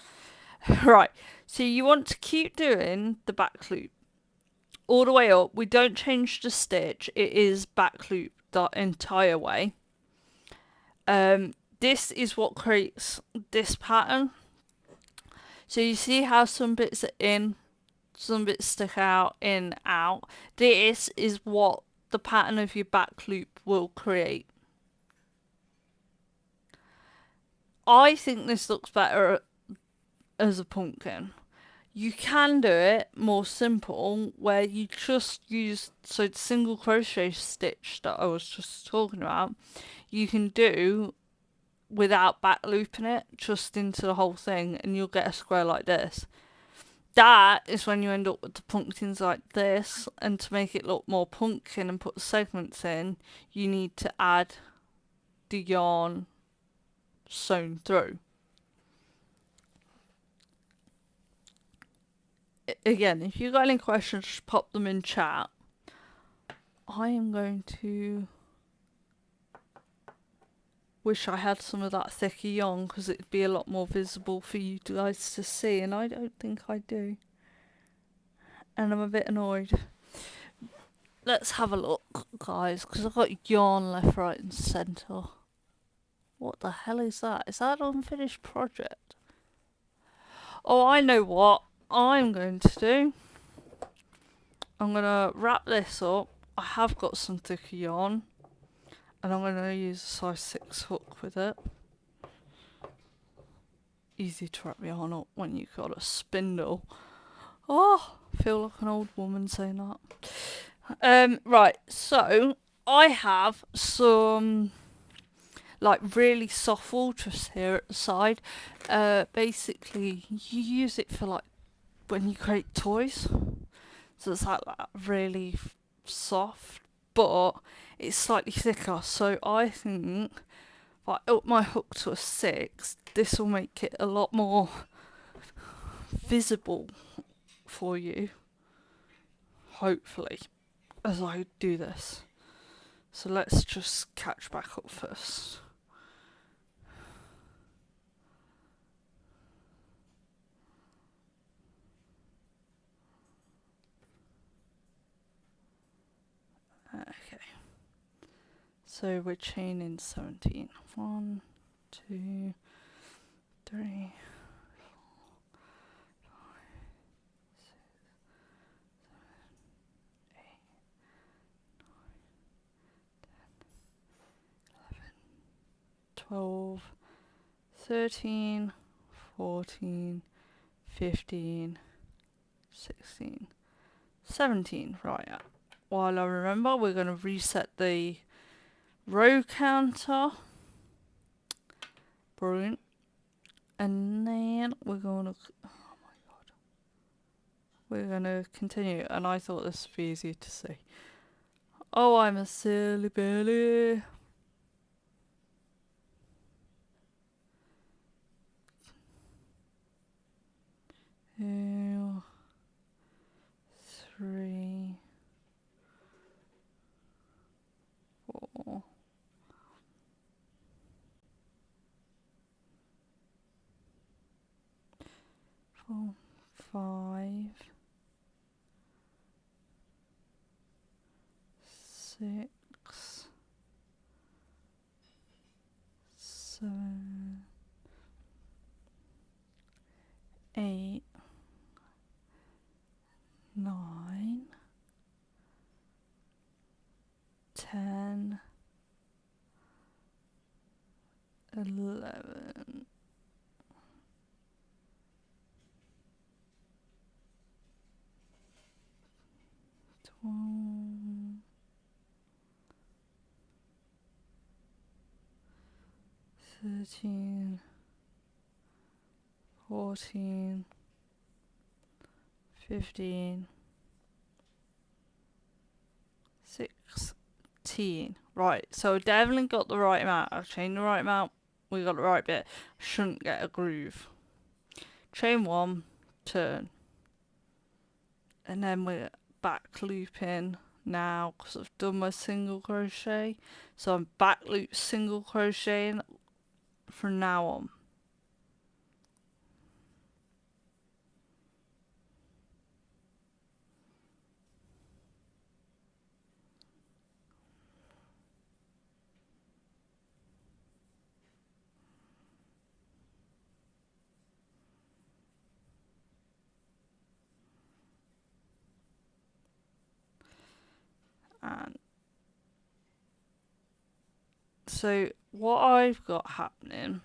Right, so you want to keep doing the back loop all the way up. We don't change the stitch. It is back loop the entire way. This is what creates this pattern. So you see how some bits are in, some bits stick out, in, out. This is what the pattern of your back loop will create. I think this looks better as a pumpkin. You can do it more simple, where you just use, so the single crochet stitch that I was just talking about, you can do without back looping it, just into the whole thing, and you'll get a square like this. That is when you end up with the pumpkins like this, and to make it look more pumpkin and put segments in, you need to add the yarn sewn through. Again, if you've got any questions, just pop them in chat. I am going to wish I had some of that thicker yarn, because it'd be a lot more visible for you guys to see, and I don't think I do. And I'm a bit annoyed. Let's have a look, guys, because I've got yarn left, right and centre. What the hell is that? Is that an unfinished project? Oh, I know what I'm going to do. I'm going to wrap this up. I have got some thicker yarn, and I'm going to use a size 6 hook with it. easy to wrap your yarn up when you've got a spindle. Oh, I feel like an old woman saying that. Right, so I have some like really soft wool just here at the side. Basically, you use it for like when you create toys. So it's like that really soft, but it's slightly thicker. So I think if I up my hook to a 6, this will make it a lot more visible for you, hopefully, as I do this. So let's just catch back up first. Okay. So we're chaining 17. 1, 2, 3, 12, 13, 14, 15, 16, 17. Right. While I remember, we're going to reset the row counter. Brilliant. And then we're going to... Oh my god. We're going to continue. And I thought this would be easy to see. Oh, I'm a silly Billy. 2, 3, 4, 5, 6, 7, 8, 9, 10, 11, 12, 13, 14, 15, 16. Right, so definitely got the right amount. I've chained the right amount. We got the right bit. Shouldn't get a groove. Chain 1, turn. And then we're back looping now because I've done my single crochet. So I'm back loop single crocheting from now on. And so what I've got happening,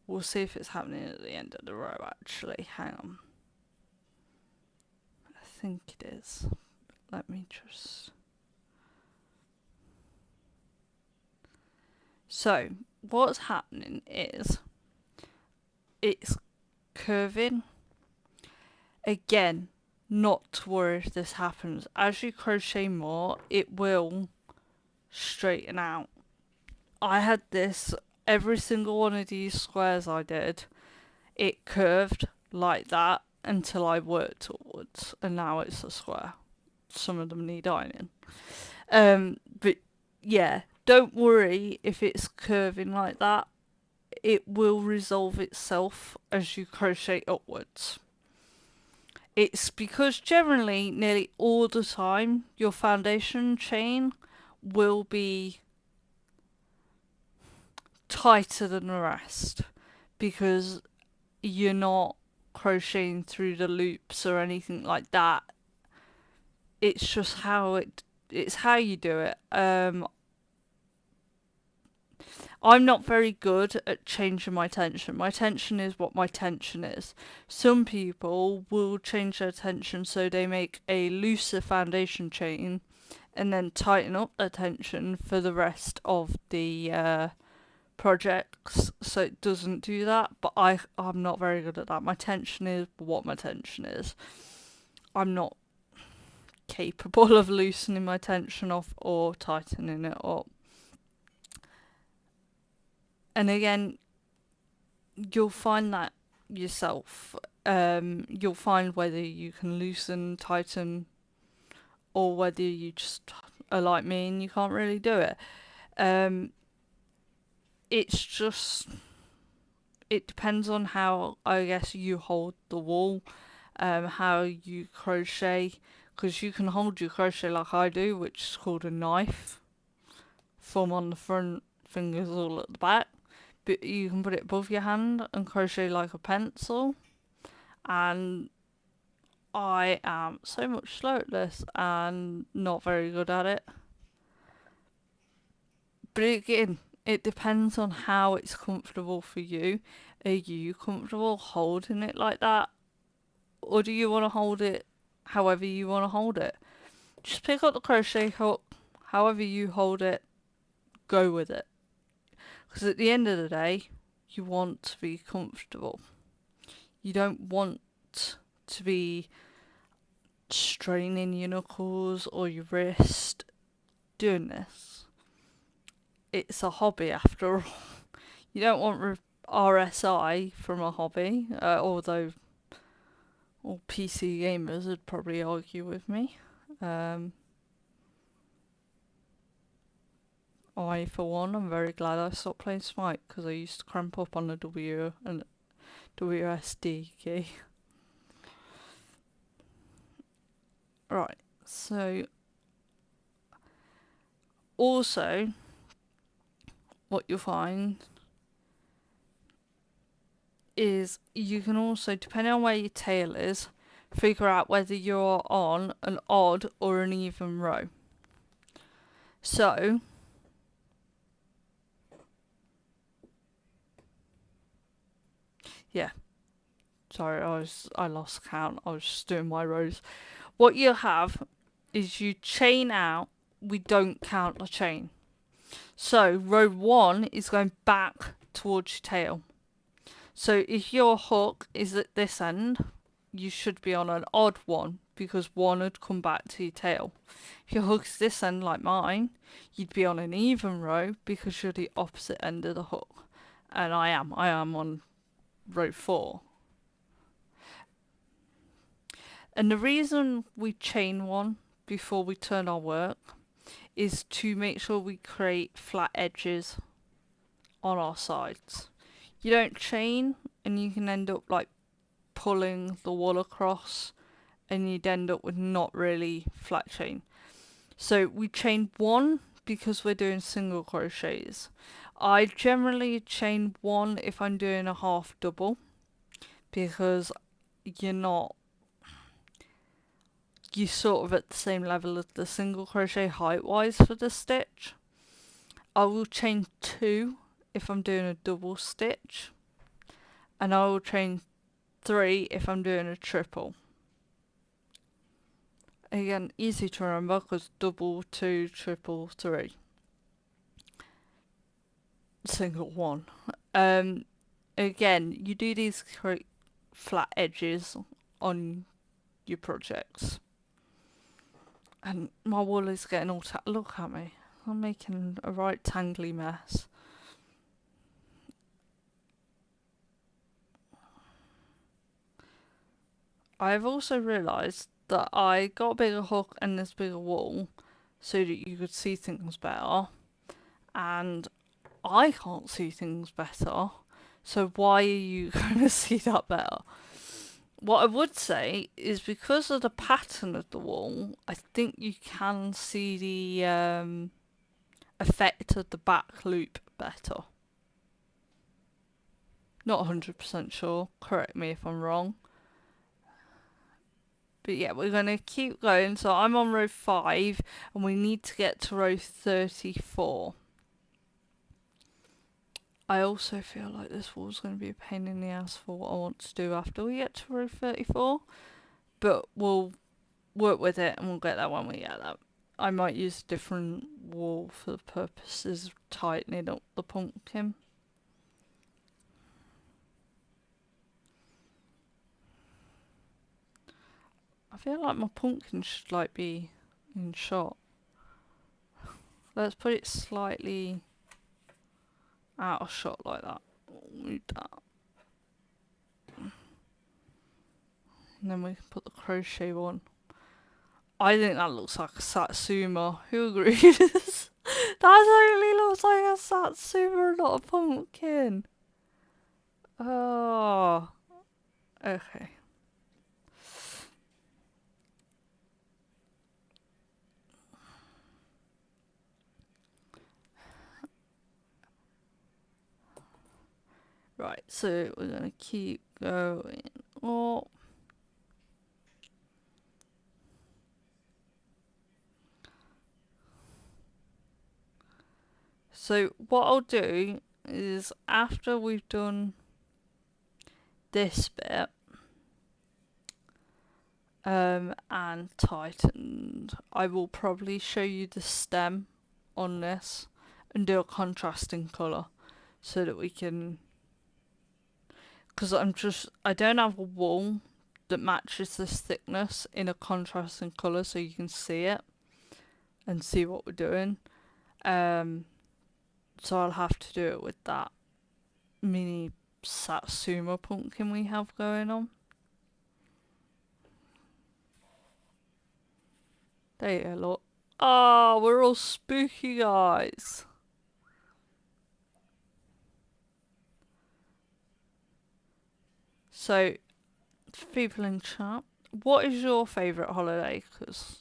we'll see if it's happening at the end of the row actually. Hang on. I think it is. Let me just... So what's happening is it's curving. Again, not to worry if this happens. As you crochet more, it will straighten out. I had this, every single one of these squares I did, it curved like that until I worked upwards, and now it's a square. Some of them need ironing. But yeah, don't worry if it's curving like that. It will resolve itself as you crochet upwards. It's because generally, nearly all the time, your foundation chain will be tighter than the rest because you're not crocheting through the loops or anything like that. It's just how it's how you do it. I'm not very good at changing my tension. My tension is what my tension is. Some people will change their tension so they make a looser foundation chain and then tighten up their tension for the rest of the projects so it doesn't do that. But I'm not very good at that. My tension is what my tension is. I'm not capable of loosening my tension off or tightening it up. And again, you'll find that yourself. You'll find whether you can loosen, tighten, or whether you just are like me and you can't really do it. It's just, it depends on how, I guess, you hold the wool, how you crochet, because you can hold your crochet like I do, which is called a knife. Thumb on the front, fingers all at the back. But you can put it above your hand and crochet like a pencil. And I am so much slow at this and not very good at it. But again, it depends on how it's comfortable for you. Are you comfortable holding it like that? Or do you want to hold it however you want to hold it? Just pick up the crochet hook, however you hold it, go with it. Because at the end of the day, you want to be comfortable. You don't want to be straining your knuckles or your wrist doing this. It's a hobby after all. You don't want RSI from a hobby, although all PC gamers would probably argue with me. I, for one, I'm very glad I stopped playing Smite because I used to cramp up on the W and WSD key. Right, so also what you'll find is you can also, depending on where your tail is, figure out whether you're on an odd or an even row. So yeah, sorry, I lost count. I was just doing my rows. What you'll have is you chain out. We don't count the chain. So row 1 is going back towards your tail. So if your hook is at this end, you should be on an odd one because one would come back to your tail. If your hook's this end like mine, you'd be on an even row because you're the opposite end of the hook. And I am on row 4. And the reason we chain one before we turn our work is to make sure we create flat edges on our sides. You don't chain and you can end up like pulling the wool across and you'd end up with not really flat chain. So we chain one because we're doing single crochets. I generally chain one if I'm doing a half double because you're sort of at the same level as the single crochet height wise for the stitch. I will chain 2 if I'm doing a double stitch, and I will chain 3 if I'm doing a triple. Again, easy to remember because double, 2, triple, 3. Single 1. Again, you do these create flat edges on your projects. And my wool is getting all look at me. I'm making a right tangly mess. I've also realised that I got a bigger hook and this bigger wool so that you could see things better. And I can't see things better. So why are you going to see that better? What I would say is because of the pattern of the wool, I think you can see the effect of the back loop better. Not 100% sure, correct me if I'm wrong. But yeah, we're going to keep going. So I'm on row 5 and we need to get to row 34. I also feel like this wall's going to be a pain in the ass for what I want to do after we get to row 34. But we'll work with it and we'll get that when we get that. I might use a different wall for the purposes of tightening up the pumpkin. I feel like my pumpkin should like be in shot. Let's put it slightly out of shot like that. Move that. And then we can put the crochet one. I think that looks like a satsuma. Who agrees? That totally looks like a satsuma, not a pumpkin. Oh, okay. Right, so we're gonna keep going. Oh. So what I'll do is after we've done this bit and tightened, I will probably show you the stem on this and do a contrasting colour so that we can, because I don't have a wool that matches this thickness in a contrasting colour so you can see it and see what we're doing. So I'll have to do it with that mini satsuma pumpkin we have going on. There you go, look. Oh, we're all spooky, guys. So, for people in chat, what is your favourite holiday? Because,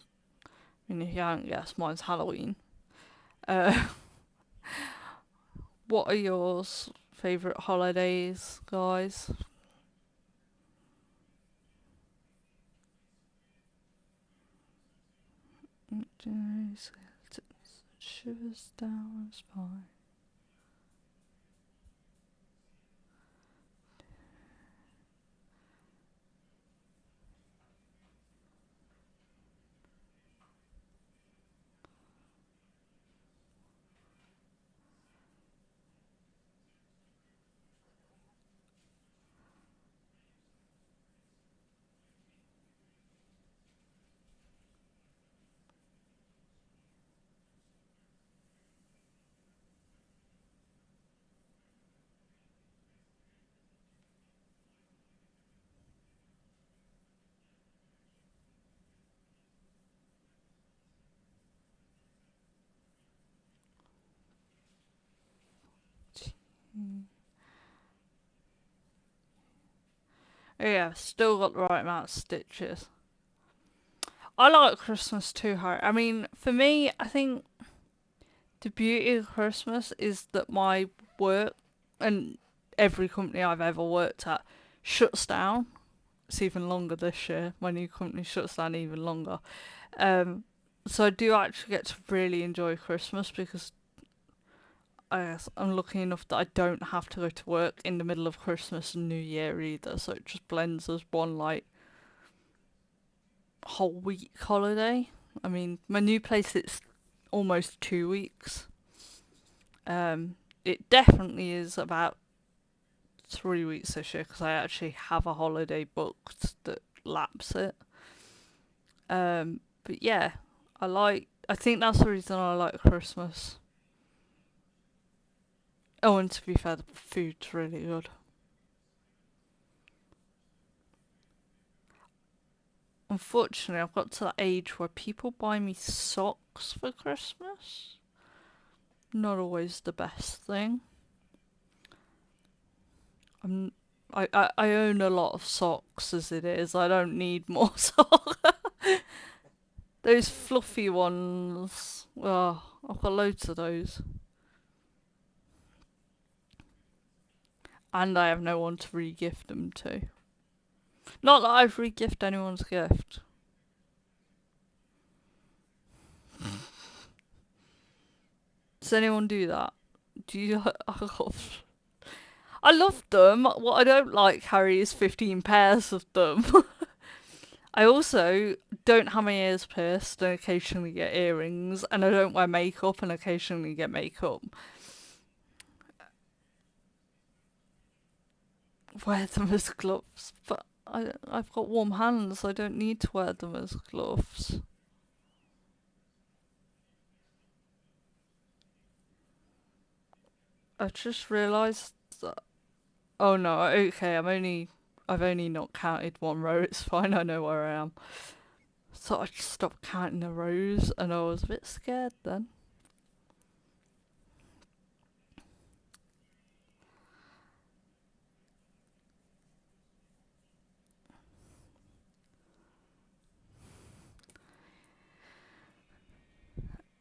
I mean, if you haven't guessed, mine's Halloween. What are yours favourite holidays, guys? Shivers down my spine. Oh yeah, still got the right amount of stitches. I like Christmas too, Harry. I mean, for me, I think the beauty of Christmas is that my work and every company I've ever worked at shuts down. It's even longer this year. My new company shuts down even longer. So I do actually get to really enjoy Christmas because I guess I'm lucky enough that I don't have to go to work in the middle of Christmas and New Year either. So it just blends as one like whole week holiday. I mean, my new place it's almost 2 weeks. It definitely is about 3 weeks this year because I actually have a holiday booked that laps it. But yeah, I think that's the reason I like Christmas. Oh, and to be fair, the food's really good. Unfortunately, I've got to that age where people buy me socks for Christmas. Not always the best thing. I own a lot of socks as it is. I don't need more socks. Those fluffy ones. Oh, I've got loads of those. And I have no one to re-gift them to. Not that I've re-gifted anyone's gift. Does anyone do that? Do you? I love them. What I don't like, Harry, is 15 pairs of them. I also don't have my ears pierced and occasionally get earrings, and I don't wear makeup and occasionally get makeup. Wear them as gloves, but I've got warm hands. I don't need to wear them as gloves. I just realised that. Oh no, okay. I've only not counted one row. It's fine. I know where I am. So I just stopped counting the rows, and I was a bit scared then.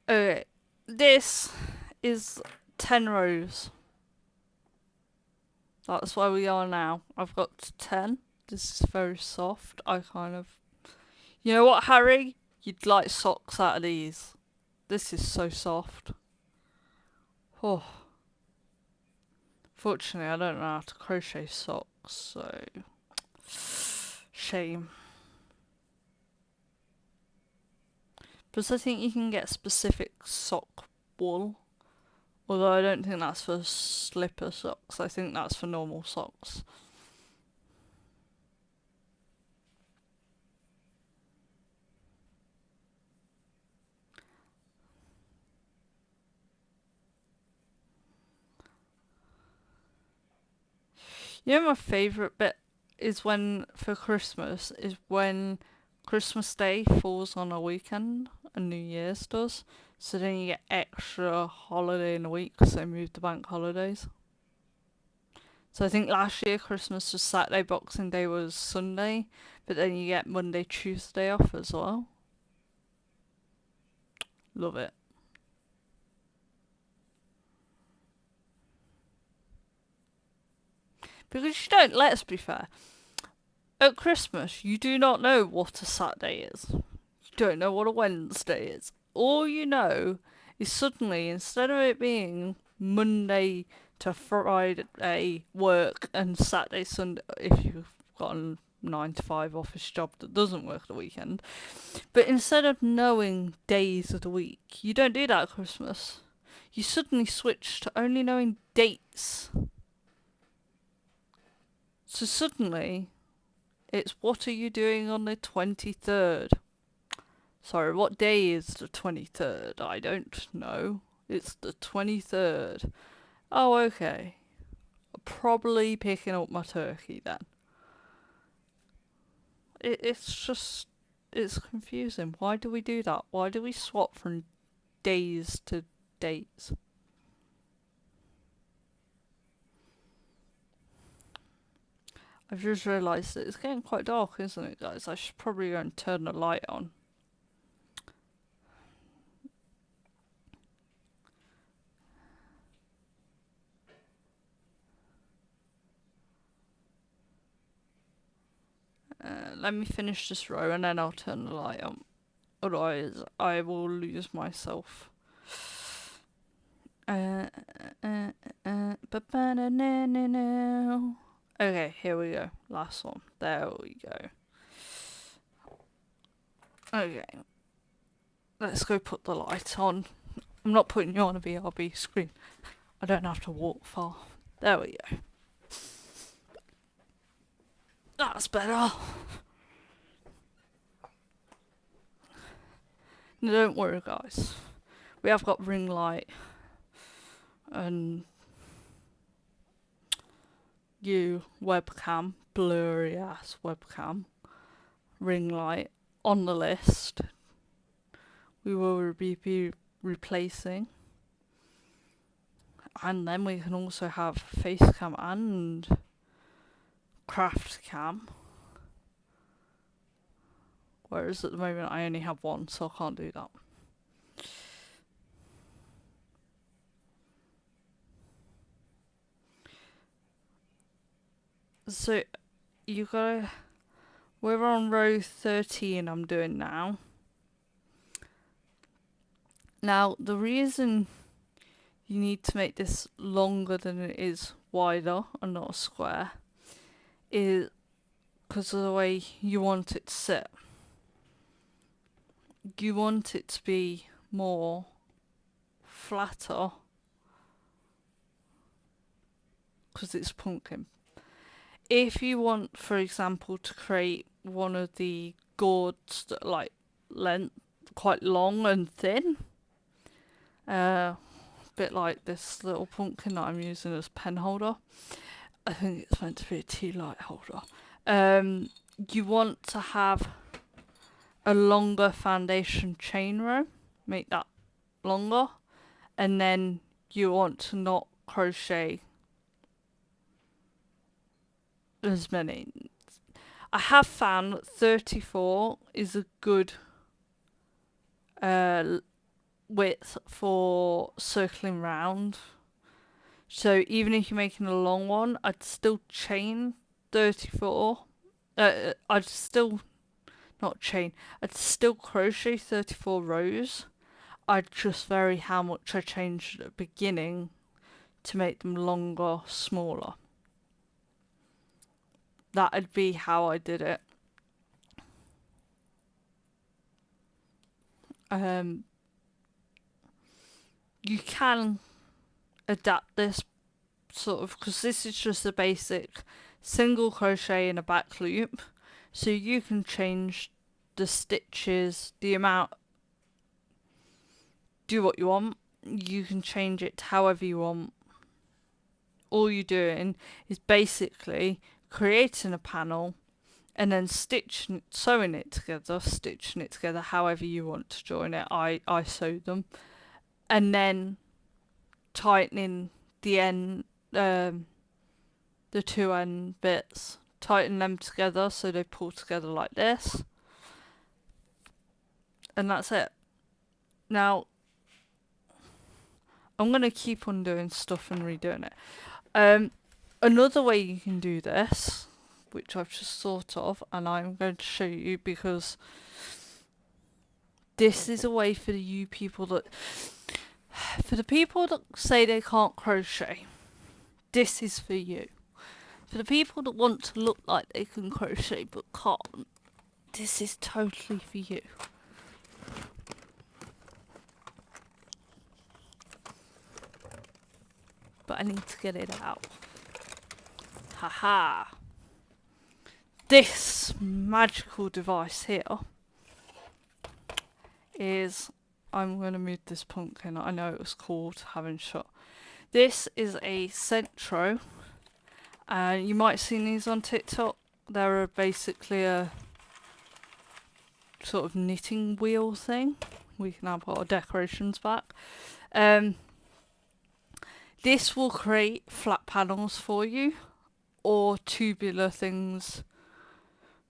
Okay, this is 10 rows. That's where we are now. I've got to 10. This is very soft. You know what, Harry? You'd like socks out of these. This is so soft. Oh. Fortunately, I don't know how to crochet socks, so. Shame. Plus, I think you can get specific sock wool. Although I don't think that's for slipper socks. I think that's for normal socks. You know, my favourite bit is for Christmas, is when Christmas Day falls on a weekend and New Year's does. So then you get extra holiday in a week because they moved the bank holidays. So I think last year Christmas was Saturday, Boxing Day was Sunday, but then you get Monday, Tuesday off as well. Love it. Because you don't, let's be fair. At Christmas, you do not know what a Saturday is. You don't know what a Wednesday is. All you know is suddenly, instead of it being Monday to Friday work and Saturday, Sunday, if you've got a 9 to 5 office job that doesn't work the weekend, but instead of knowing days of the week, you don't do that at Christmas. You suddenly switch to only knowing dates. So suddenly, it's what are you doing on the 23rd? Sorry, what day is the 23rd? I don't know. It's the 23rd. Oh, okay. Probably picking up my turkey then. It's confusing. Why do we do that? Why do we swap from days to dates? I've just realised that it's getting quite dark, isn't it, guys? I should probably go and turn the light on. Let me finish this row and then I'll turn the light on. Otherwise, I will lose myself. Okay, here we go. Last one. There we go. Okay. Let's go put the light on. I'm not putting you on a BRB screen. I don't have to walk far. There we go. That's better. No, don't worry, guys. We have got ring light and webcam, blurry ass webcam, ring light on the list. We will be replacing, and then we can also have face cam and craft cam. Whereas at the moment I only have one, so I can't do that. So we're on row 13 I'm doing now. Now the reason you need to make this longer than it is wider and not a square is because of the way you want it to sit. You want it to be more flatter because it's pumpkin. If you want, for example, to create one of the gourds that are like length, quite long and thin, bit like this little pumpkin that I'm using as pen holder. I think it's meant to be a tea light holder. You want to have a longer foundation chain row, make that longer, and then you want to not crochet as many. I have found that 34 is a good width for circling round. So even if you're making a long one, I'd still chain 34. I'd still not chain. I'd still crochet 34 rows. I'd just vary how much I changed at the beginning to make them longer, smaller. That'd be how I did it. You can adapt this sort of, because this is just a basic single crochet in a back loop, so you can change the stitches, the amount, do what you want. You can change it however you want. All you're doing is basically creating a panel and then sewing it together, stitching it together however you want to join it. I sewed them, and then tightening the end, the two end bits, tighten them together so they pull together like this, and that's it. Now I'm gonna keep on doing stuff and redoing it. Another way you can do this, which I've just thought of, and I'm going to show you because this is a way for the people that say they can't crochet. This is for you. For the people that want to look like they can crochet but can't, this is totally for you. But I need to get it out. Haha. This magical device here is, I'm going to move this pumpkin. I know it was called having shot. This is a Centro. You might have seen these on TikTok. They're basically a sort of knitting wheel thing. We can now put our decorations back. This will create flat panels for you, or tubular things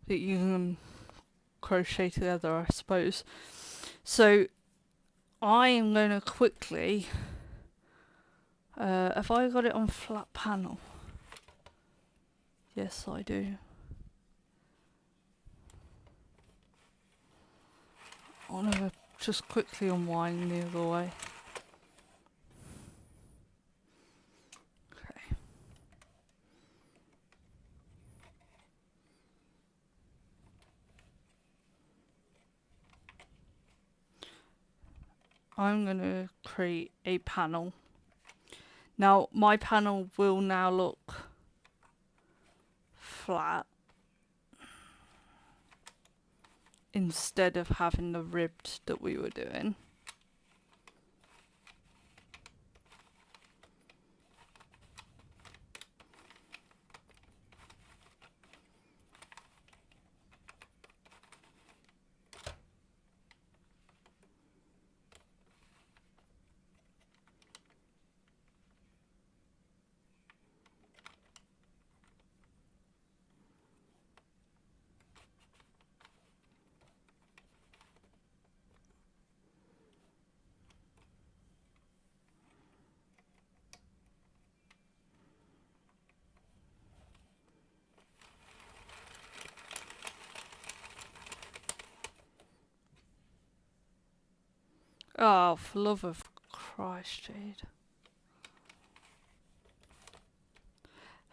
that you can crochet together, I suppose. So I am going to quickly, have I got it on flat panel? Yes, I do. I want to just quickly unwind the other way. Okay. I'm going to create a panel. Now, my panel will now look flat instead of having the ribbed that we were doing. Oh, for love of Christ, Jade.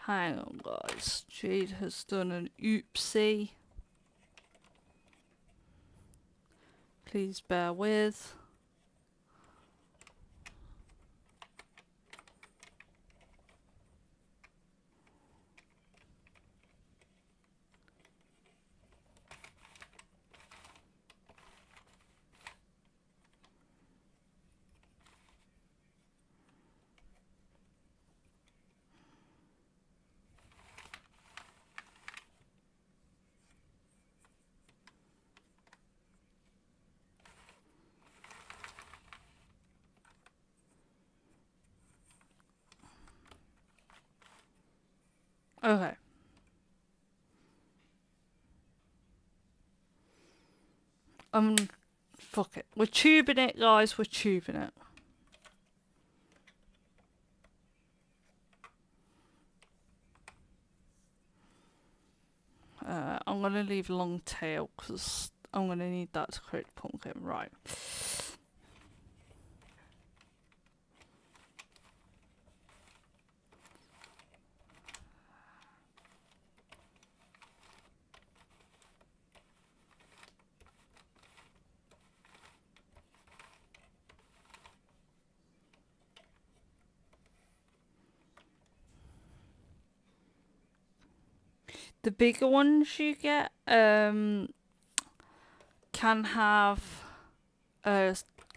Hang on, guys. Jade has done an oopsie. Please bear with. Okay. Fuck it. We're tubing it, guys. We're tubing it. I'm going to leave a long tail because I'm going to need that to create the pumpkin. Right. The bigger ones you get can have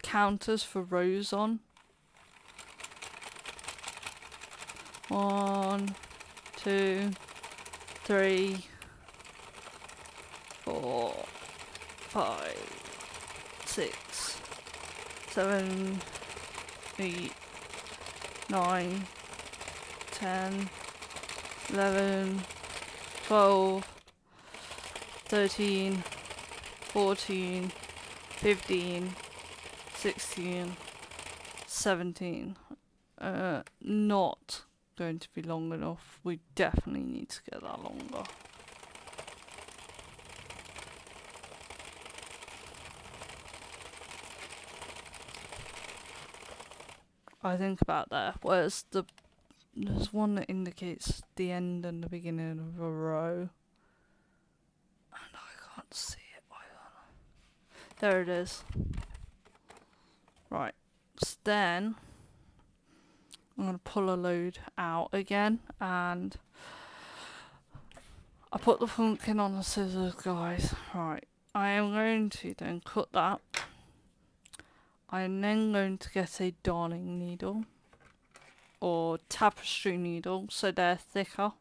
counters for rows on. 1, 2, 3, 4, 5, 6, 7, 8, 9, 10, 11, 12, 13, 14, 15, 16, 17. Not going to be long enough. We definitely need to get that longer. I think about that. Whereas there's one that indicates the end and the beginning of a row. And I can't see it either. There it is. Right. So then I'm going to pull a load out again, and I put the pumpkin on the scissors, guys. Right. I am going to then cut that. I am then going to get a darning needle or tapestry needle so they're thicker.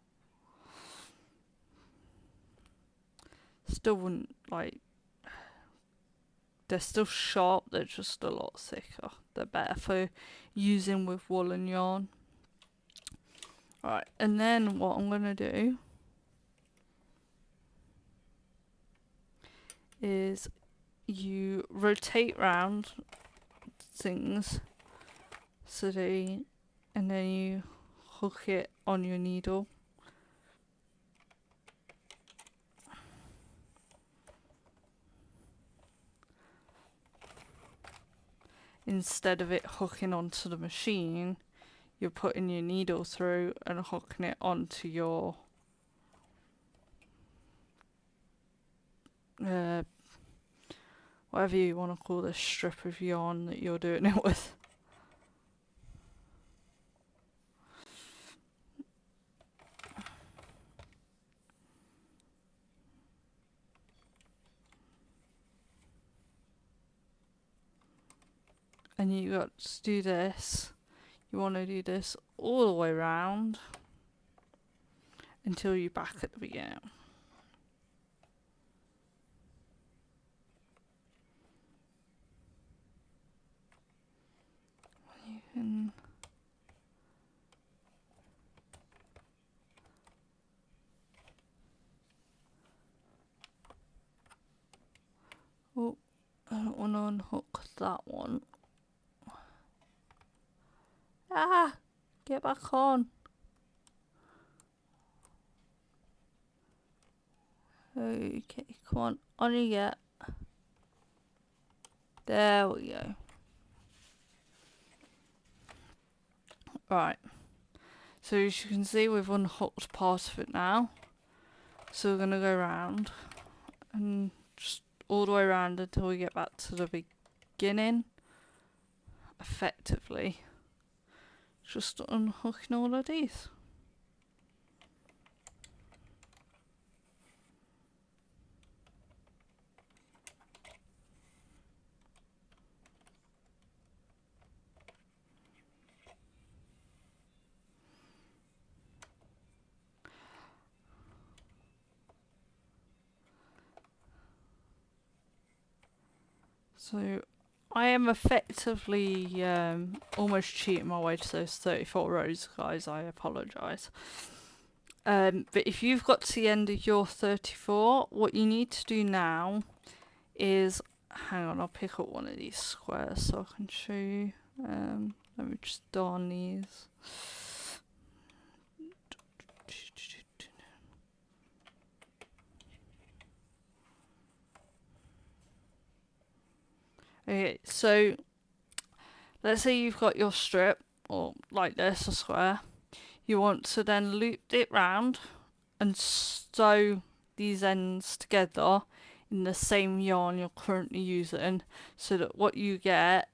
Still wouldn't they're still sharp, they're just a lot thicker. They're better for using with woolen yarn. Right, and then what I'm going to do is you rotate round things so and then you hook it on your needle. Instead of it hooking onto the machine, you're putting your needle through and hooking it onto your whatever you want to call this strip of yarn that you're doing it with. And you got to do this. You want to do this all the way around until you're back at the beginning. You can I don't want to unhook that one. Ah! Get back on. Okay, come on you get. There we go. Right. So as you can see, we've unhooked part of it now. So we're going to go around and just all the way around until we get back to the beginning. Effectively, just unhooking all of these. So I am effectively almost cheating my way to those 34 rows, guys. I apologise. But if you've got to the end of your 34, what you need to do now is, hang on, I'll pick up one of these squares so I can show you. Let me just darn these. Okay, so let's say you've got your strip, or like this, a square. You want to then loop it round and sew these ends together in the same yarn you're currently using, so that what you get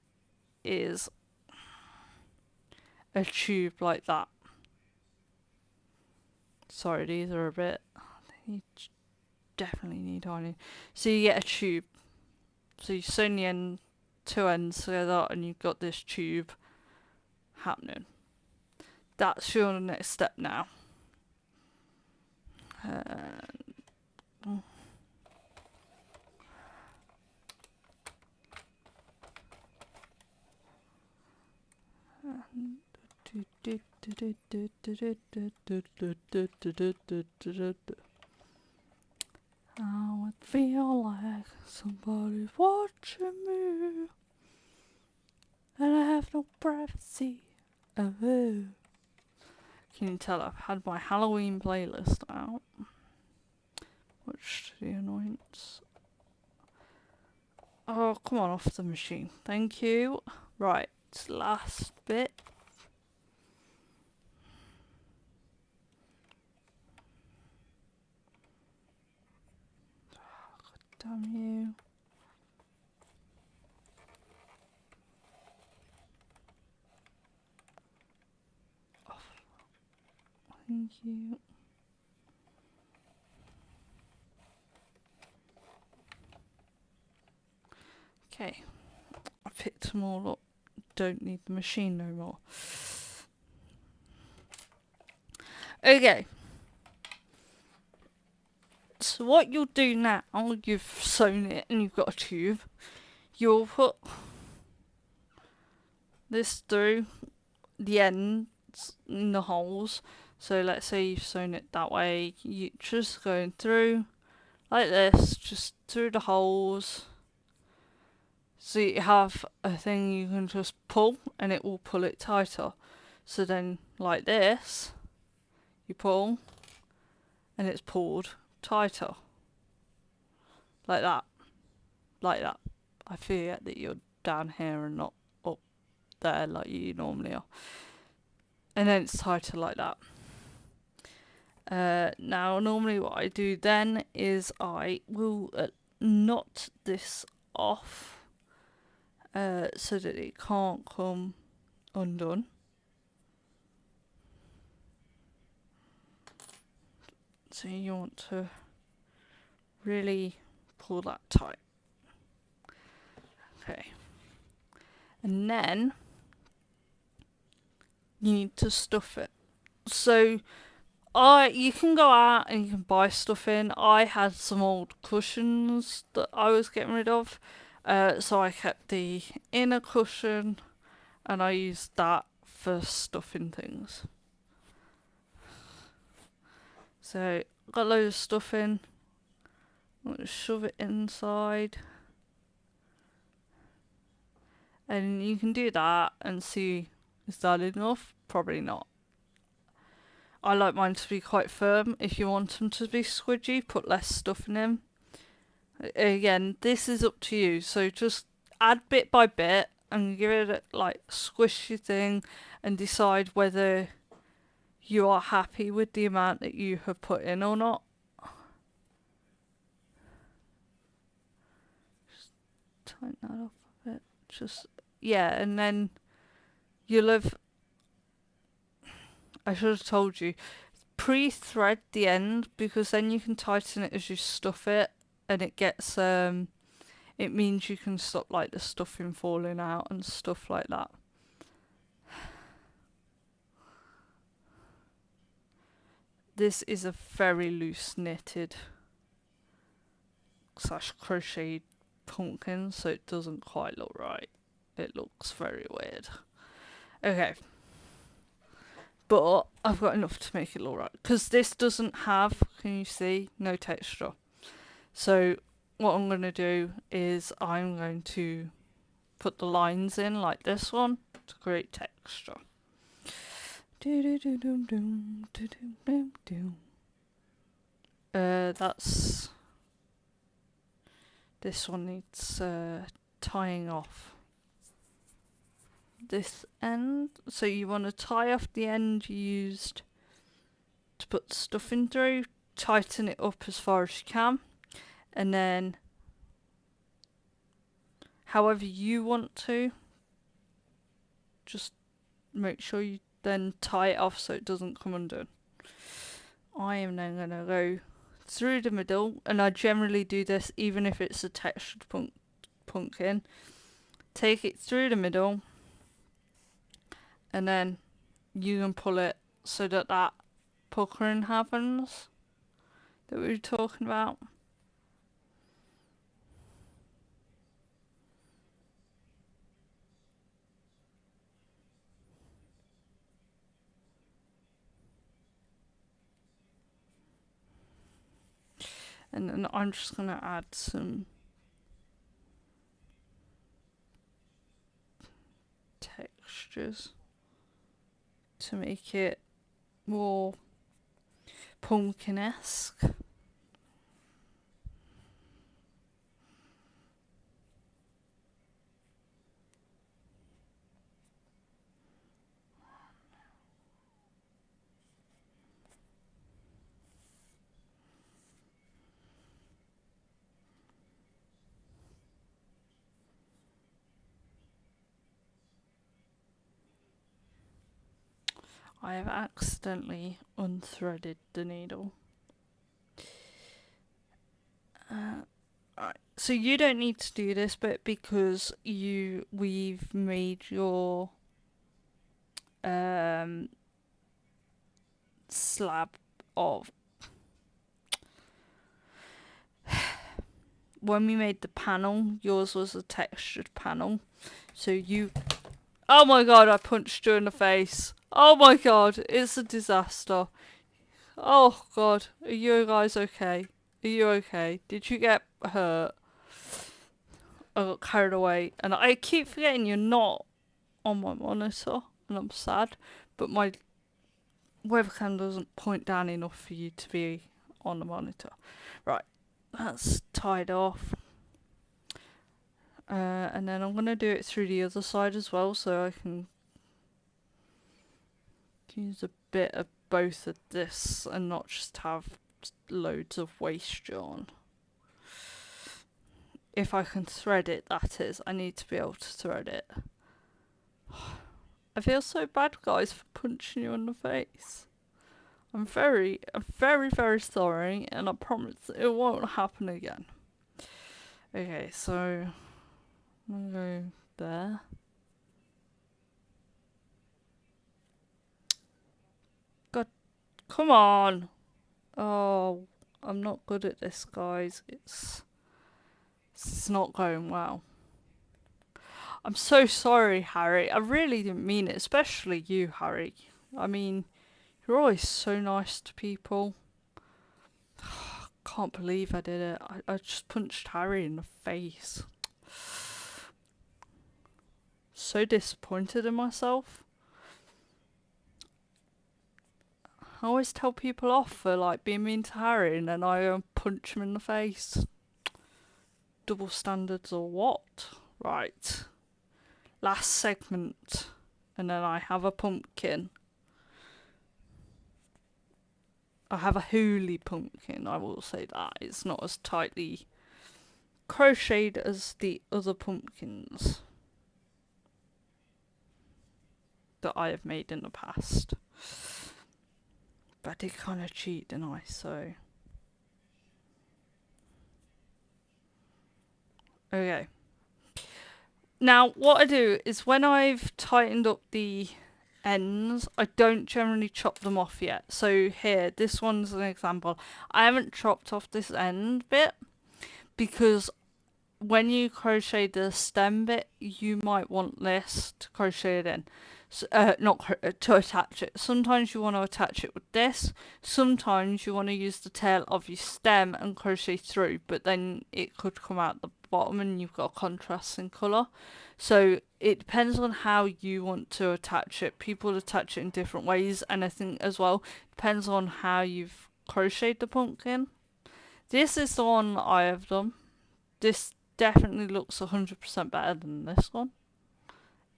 is a tube like that. Sorry, these are a bit, they definitely need ironing. So you get a tube. So you sew the end, two ends together, and you've got this tube happening. That's your next step now. I would feel like somebody's watching me, and I have no privacy. Oh. Can you tell I've had my Halloween playlist out? Much to the annoyance. Oh, come on, off the machine. Thank you. Right, last bit. Damn you. Off. Thank you. Okay, I picked them all up. Don't need the machine no more. Okay. So what you'll do now, you've sewn it and you've got a tube. You'll put this through the ends in the holes. So let's say you've sewn it that way. You just going through like this, just through the holes. So you have a thing you can just pull and it will pull it tighter. So then like this, you pull and it's pulled tighter. Like that. Like that. I forget that you're down here and not up there like you normally are. And then it's tighter like that. Now normally what I do then is I will knot this off so that it can't come undone. So you want to really pull that tight. Okay. And then you need to stuff it. So you can go out and you can buy stuff in. I had some old cushions that I was getting rid of. So I kept the inner cushion and I used that for stuffing things. So got loads of stuff in. I'm going to shove it inside. And you can do that and see, is that enough? Probably not. I like mine to be quite firm. If you want them to be squidgy, put less stuff in them. Again, this is up to you. So just add bit by bit and give it a like squishy thing and decide whether you are happy with the amount that you have put in or not. Just tighten that up a bit. Just, yeah, and then you'll have, I should have told you, pre-thread the end, because then you can tighten it as you stuff it, and it gets, it means you can stop like the stuffing falling out and stuff like that. This is a very loose knitted / crocheted pumpkin, so it doesn't quite look right. It looks very weird. Okay. But I've got enough to make it look right. Because this doesn't have, can you see, no texture. So what I'm going to do is I'm going to put the lines in like this one to create texture. That's, this one needs tying off this end. So you want to tie off the end you used to put stuffing through, tighten it up as far as you can, and then however you want to, just make sure you then tie it off so it doesn't come undone. I am then going to go through the middle, and I generally do this even if it's a textured pumpkin. Take it through the middle, and then you can pull it so that that puckering happens that we were talking about. And then I'm just going to add some textures to make it more pumpkin-esque. I have accidentally unthreaded the needle. Right. So you don't need to do this bit because we've made your slab of, when we made the panel, yours was a textured panel. So you, oh my god, I punched you in the face. Oh my god, it's a disaster. Oh god, are you guys okay? Are you okay? Did you get hurt? I got carried away, and I keep forgetting you're not on my monitor, and I'm sad, but my webcam doesn't point down enough for you to be on the monitor. Right, that's tied off. And then I'm going to do it through the other side as well, so I can use a bit of both of this and not just have loads of waste yarn. If I can thread it, that is. I need to be able to thread it. I feel so bad, guys, for punching you in the face. I'm very, very sorry, and I promise it won't happen again. Okay, so I'm gonna go there. God, come on! Oh, I'm not good at this, guys. It's not going well. I'm so sorry, Harry. I really didn't mean it, especially you, Harry. I mean, you're always so nice to people. Can't believe I did it. I just punched Harry in the face. So disappointed in myself. I always tell people off for like being mean to Harry, and then I punch him in the face. Double standards or what? Right. Last segment, and then I have a pumpkin. I have a hoolie pumpkin, I will say that. It's not as tightly crocheted as the other pumpkins that I have made in the past. But I did kind of cheat, didn't I? So, okay. Now, what I do is when I've tightened up the ends, I don't generally chop them off yet. So here, this one's an example. I haven't chopped off this end bit because when you crochet the stem bit, you might want this to crochet it in. So, to attach it. Sometimes you want to attach it with this. Sometimes you want to use the tail of your stem and crochet through, but then it could come out the bottom and you've got a contrasting colour. So it depends on how you want to attach it. People attach it in different ways, and I think as well depends on how you've crocheted the pumpkin. This is the one I have done. This definitely looks 100% better than this one.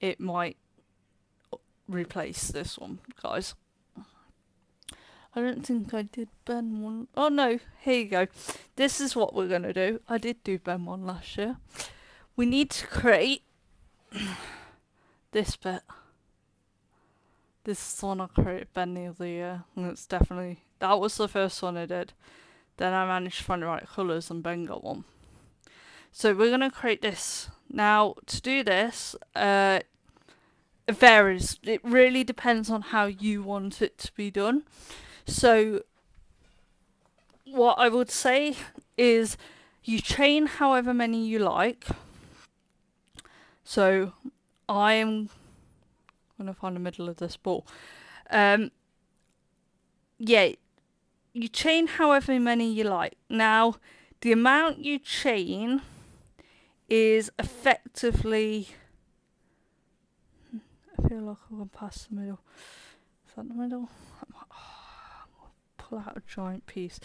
It might replace this one, guys. I don't think I did Ben one. Oh no, here you go. This is what we're going to do. I did do Ben one last year. We need to create this bit. This is the one I created Ben the other year. And it's definitely, that was the first one I did. Then I managed to find the right colours and Ben got one. So we're going to create this. Now, to do this, it varies. It really depends on how you want it to be done. So what I would say is you chain however many you like. So I am going to find the middle of this ball. Yeah, you chain however many you like. Now, the amount you chain is effectively, I feel like I went past the middle. Is that the middle? Pull out a giant piece.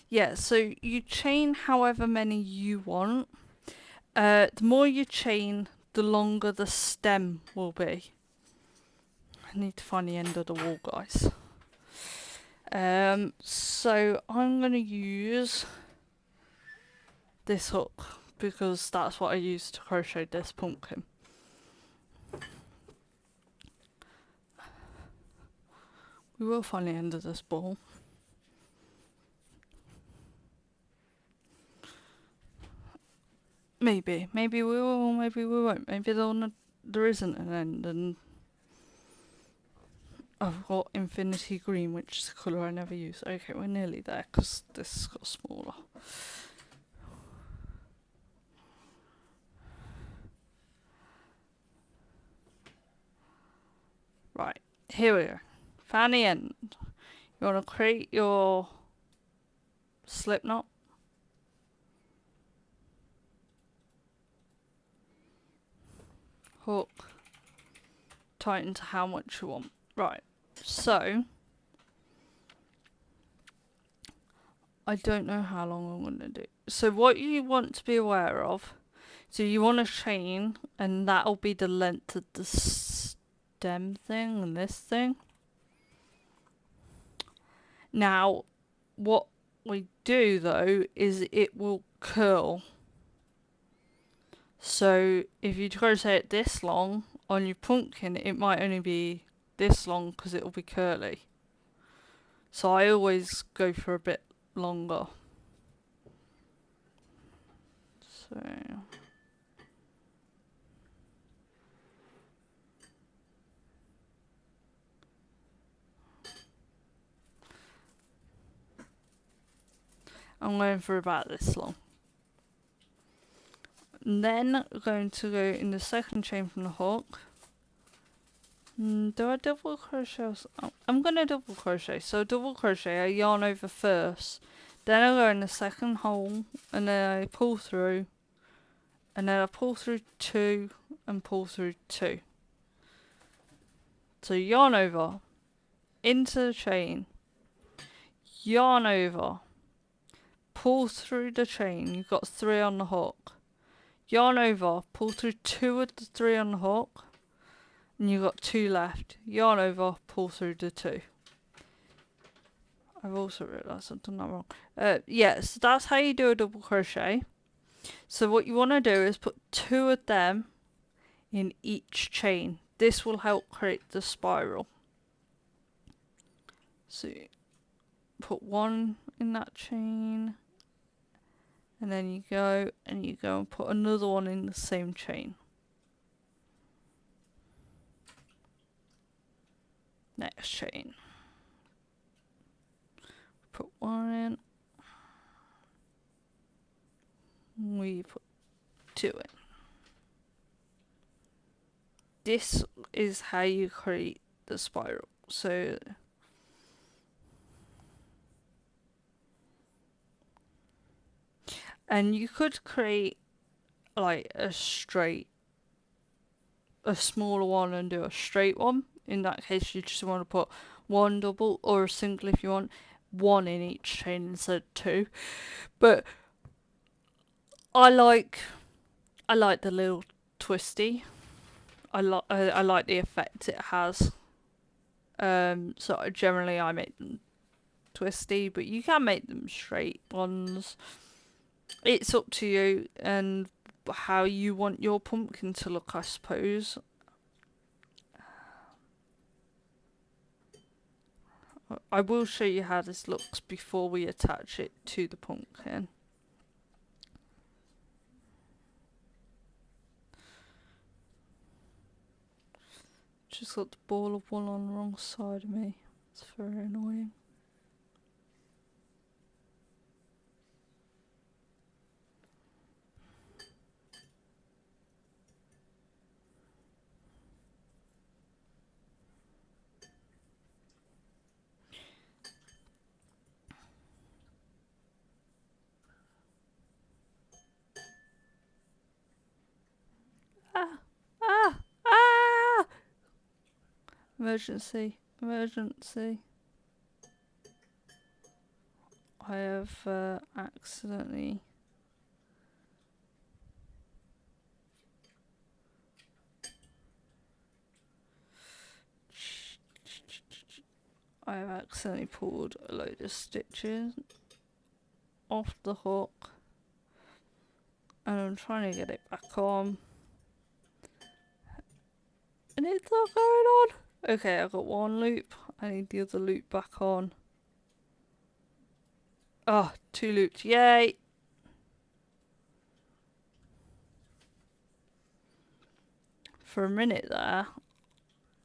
Yeah, so you chain however many you want. The more you chain, the longer the stem will be. I need to find the end of the wall, guys. So I'm going to use this hook because that's what I used to crochet this pumpkin. We will find the end of this ball. Maybe we will, maybe we won't. Maybe there isn't an end, and I've got Infinity Green, which is a colour I never use. Okay, we're nearly there because this got smaller. Right, here we go. Found the end. You want to create your slip knot. Hook. Tighten to how much you want. Right, so I don't know how long I'm going to do. So what you want to be aware of, so you want to chain, and that'll be the length of the stem thing and this thing. Now, what we do though is it will curl. So if you crochet it this long on your pumpkin, it might only be this long because it will be curly. So I always go for a bit longer. So I'm going for about this long. And then we're going to go in the second chain from the hook. Do I double crochet? I'm going to double crochet. So double crochet, I yarn over first. Then I go in the second hole and then I pull through. And then I pull through 2 and pull through 2. So yarn over, into the chain, yarn over, pull through the chain. You've got 3 on the hook. Yarn over, pull through 2 of the 3 on the hook, and you've got 2 left. Yarn over, pull through the 2. I've also realised I've done that wrong. Yeah, so that's how you do a double crochet. So what you want to do is put 2 of them in each chain. This will help create the spiral. So put 1 in that chain, and then you go and put another one in the same chain. Next chain. Put 1 in. We put 2 in. This is how you create the spiral. So and you could create like a smaller one and do a straight one. In that case, you just want to put 1 double or a single if you want, 1 in each chain instead of 2. But I like the little twisty. I like the effect it has. So generally I make them twisty, but you can make them straight ones. It's up to you and how you want your pumpkin to look, I suppose. I will show you how this looks before we attach it to the pumpkin. Just got the ball of wool on the wrong side of me. It's very annoying. Ah! Ah! Ah! Emergency. Emergency. I have accidentally... I have accidentally pulled a load of stitches off the hook. And I'm trying to get it back on. And it's not going on. Okay, I've got 1 loop. I need the other loop back on. Oh, 2 loops. Yay! For a minute there,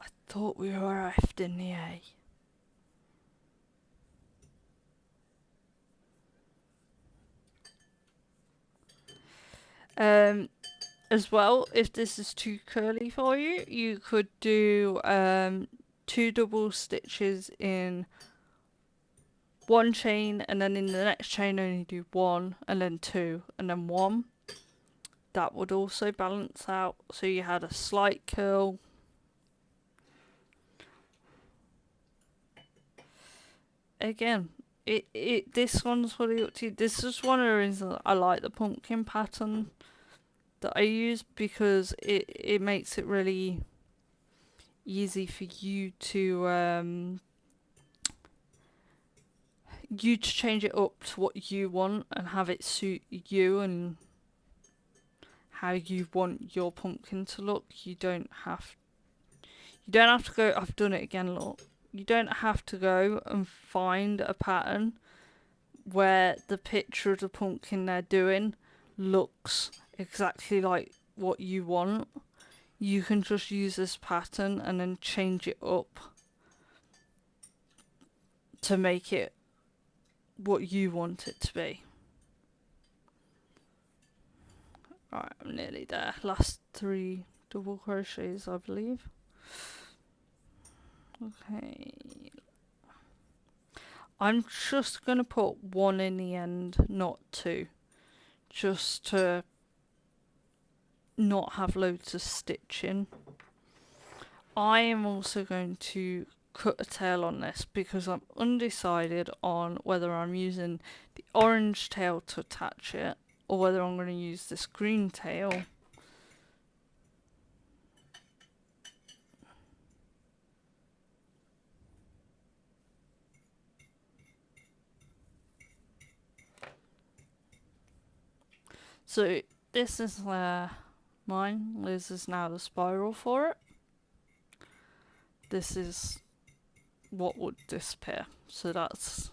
I thought we were effed in the A. As well, if this is too curly for you, you could do 2 double stitches in 1 chain, and then in the next chain only do 1, and then 2, and then 1. That would also balance out, so you had a slight curl. Again, this one's fully up to you. This is one of the reasons I like the pumpkin pattern that I use, because it makes it really easy for you to change it up to what you want and have it suit you and how you want your pumpkin to look. You don't have to go... I've done it again, look. You don't have to go and find a pattern where the picture of the pumpkin they're doing looks exactly like what you want. You can just use this pattern and then change it up to make it what you want it to be. Right, I'm nearly there. Last 3 double crochets, I believe. Okay. I'm just going to put 1 in the end, not 2. Just to not have loads of stitching. I am also going to cut a tail on this because I'm undecided on whether I'm using the orange tail to attach it or whether I'm going to use this green tail. So this is mine. Liz is now the spiral for it. This is what would disappear. So that's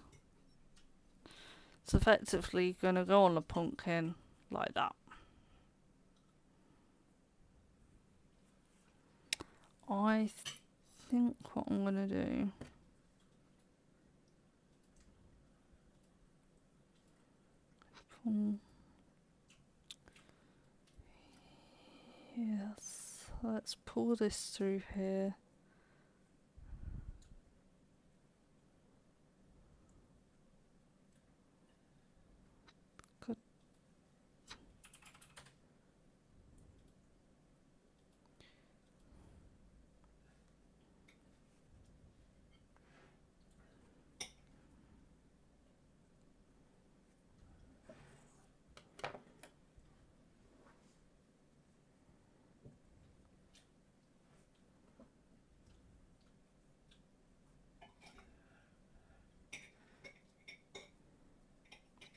it's effectively going to go on the pumpkin like that. I think what I'm going to do yes, let's pull this through here. Good.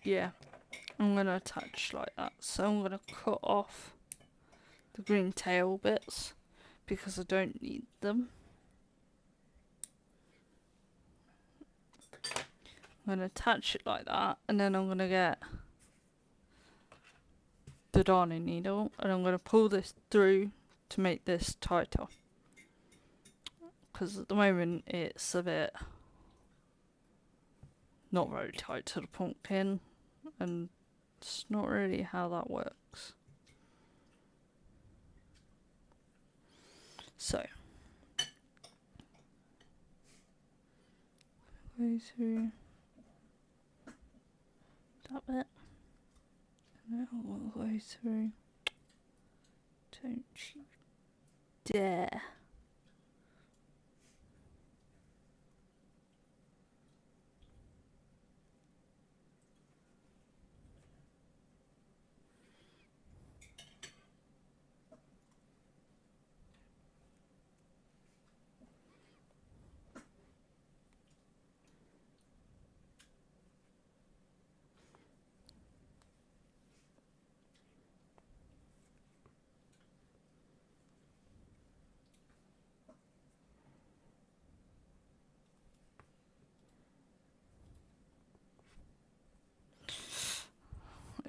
Yeah, I'm going to attach like that. So I'm going to cut off the green tail bits because I don't need them. I'm going to attach it like that, and then I'm going to get the darning needle and I'm going to pull this through to make this tighter, because at the moment it's a bit not very tight to the pumpkin, and it's not really how that works. So go through that bit, and then we'll go through. Don't you dare.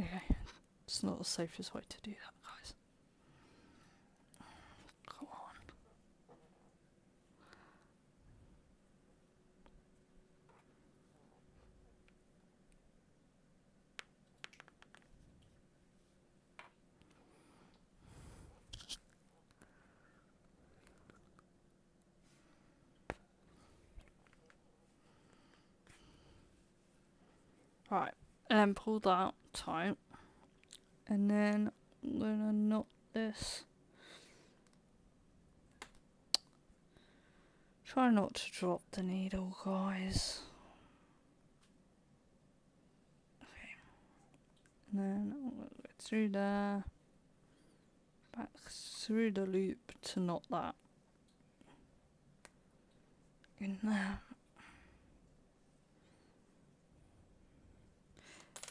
Okay, it's not the safest way to do that, guys. Come on. Right, and then pull that tight, and then I'm gonna knot this. Try not to drop the needle, guys. Okay, and then I'm gonna go through there, back through the loop to knot that in there.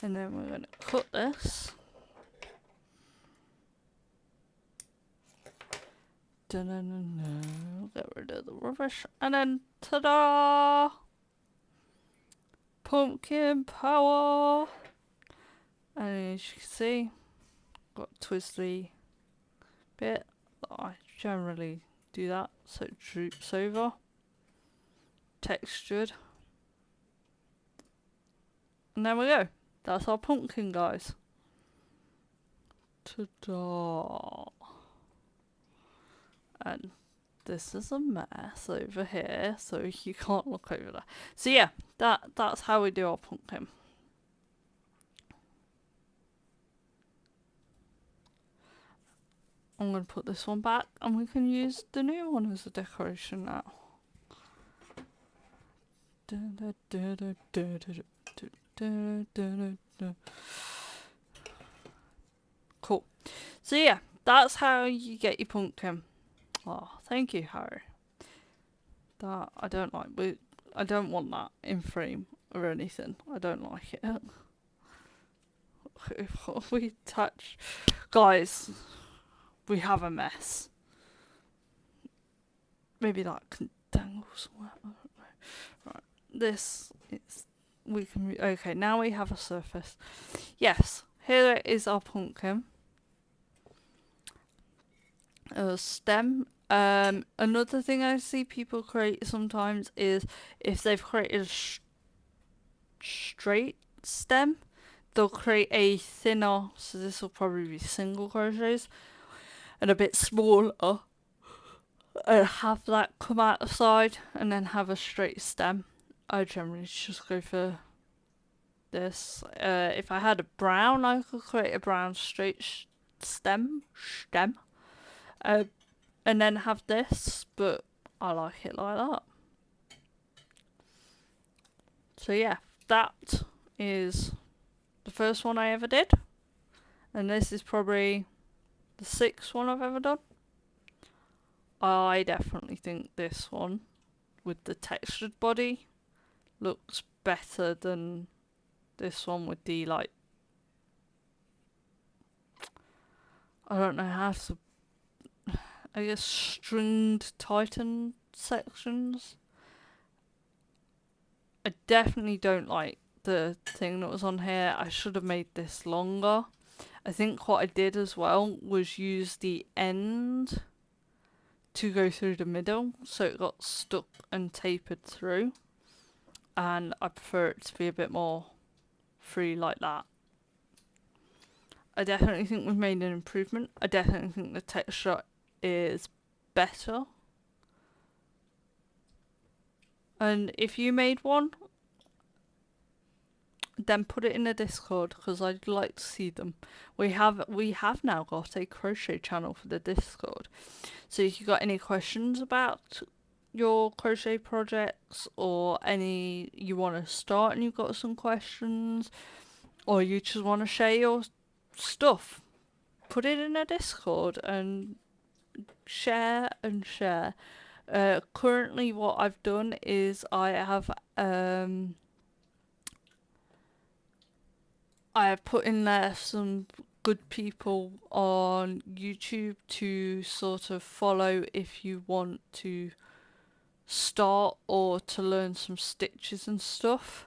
And then we're going to cut this. Get rid of the rubbish. And then, ta-da! Pumpkin power! And as you can see, got a twisty bit. I generally do that so it droops over. Textured. And there we go. That's our pumpkin, guys. Ta-da! And this is a mess over here, so you can't look over there. So yeah, that's how we do our pumpkin. I'm going to put this one back, and we can use the new one as a decoration now. Cool. So yeah, that's how you get your pumpkin. Oh, thank you, Harry. That I don't like. I don't want that in frame or anything. I don't like it. if we touch, guys, we have a mess. Maybe that can dangle somewhere. I don't know. Right, this is, we can, okay, now we have a surface. Yes, here is our pumpkin. A stem. Another thing I see people create sometimes is if they've created a straight stem, they'll create a thinner, so this will probably be single crochets, and a bit smaller, and have that come out the side, and then have a straight stem. I generally just go for this. If I had a brown, I could create a brown straight stem, and then have this, but I like it like that. So yeah, that is the first one I ever did, and this is probably the 6th one I've ever done. I definitely think this one with the textured body looks better than this one with the, like, I don't know how to, I guess, stringed Titan sections. I definitely don't like the thing that was on here. I should have made this longer. I think what I did as well was use the end to go through the middle, so it got stuck and tapered through, and I prefer it to be a bit more free like that. I definitely think we've made an improvement. I definitely think the texture is better. And if you made one, then put it in the Discord, because I'd like to see them. We have now got a crochet channel for the Discord, so if you've got any questions about your crochet projects, or any you want to start and you've got some questions, or you just want to share your stuff, put it in a Discord and share and share. Currently what I've done is I have put in there some good people on YouTube to sort of follow if you want to start or to learn some stitches and stuff.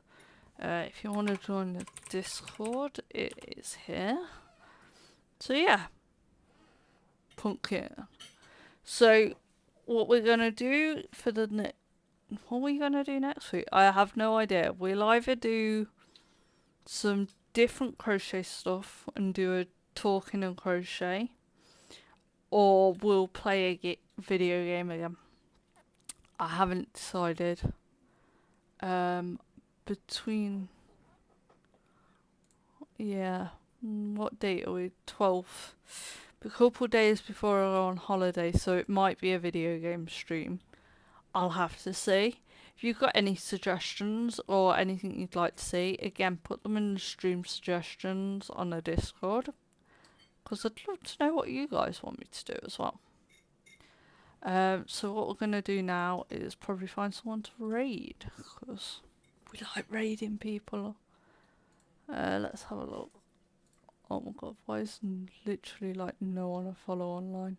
If you want to join the Discord, it is here. So yeah, pumpkin. So what we're gonna do for the what are we gonna do next week? I have no idea. We'll either do some different crochet stuff and do a talking and crochet, or we'll play a video game again. I haven't decided. Between, yeah, what date are we? 12th. A couple days before I go on holiday, so it might be a video game stream. I'll have to see. If you've got any suggestions or anything you'd like to see, again, put them in the stream suggestions on the Discord, because I'd love to know what you guys want me to do as well. So what we're going to do now is probably find someone to raid, because we like raiding people. Let's have a look. Oh my god, why is literally like no one I follow online?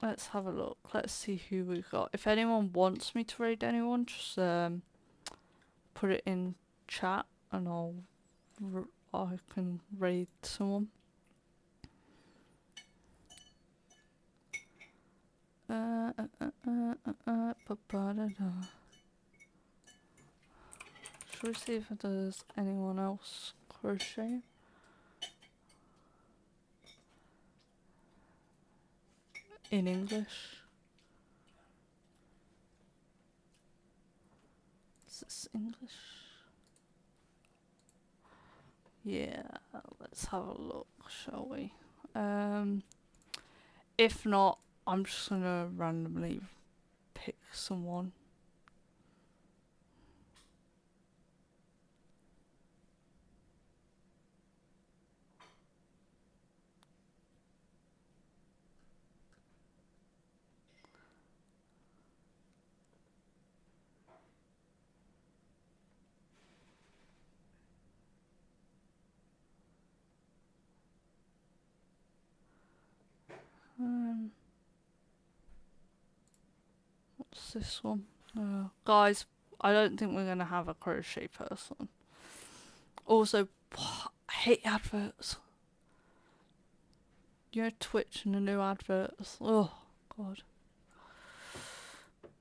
Let's have a look. Let's see who we've got. If anyone wants me to raid anyone, just put it in chat and I can raid someone. Should we see if there's anyone else crocheting? In English. Is this English? Yeah, let's have a look, shall we? If not, I'm just gonna randomly pick someone. What's this one? Guys, I don't think we're gonna have a crochet person. Also, I hate adverts. You know, Twitch and the new adverts. Oh god,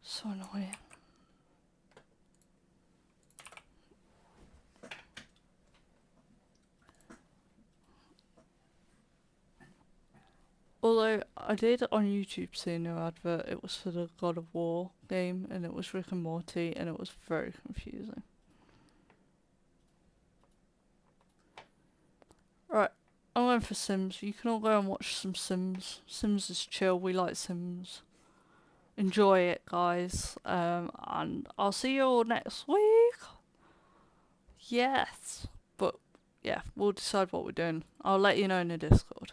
so annoying. Although I did on YouTube see a new advert, it was for the God of War game, and it was Rick and Morty, and it was very confusing. Right, I'm going for Sims. You can all go and watch some Sims. Sims is chill. We like Sims. Enjoy it, guys. And I'll see you all next week. Yes, but yeah, we'll decide what we're doing. I'll let you know in the Discord.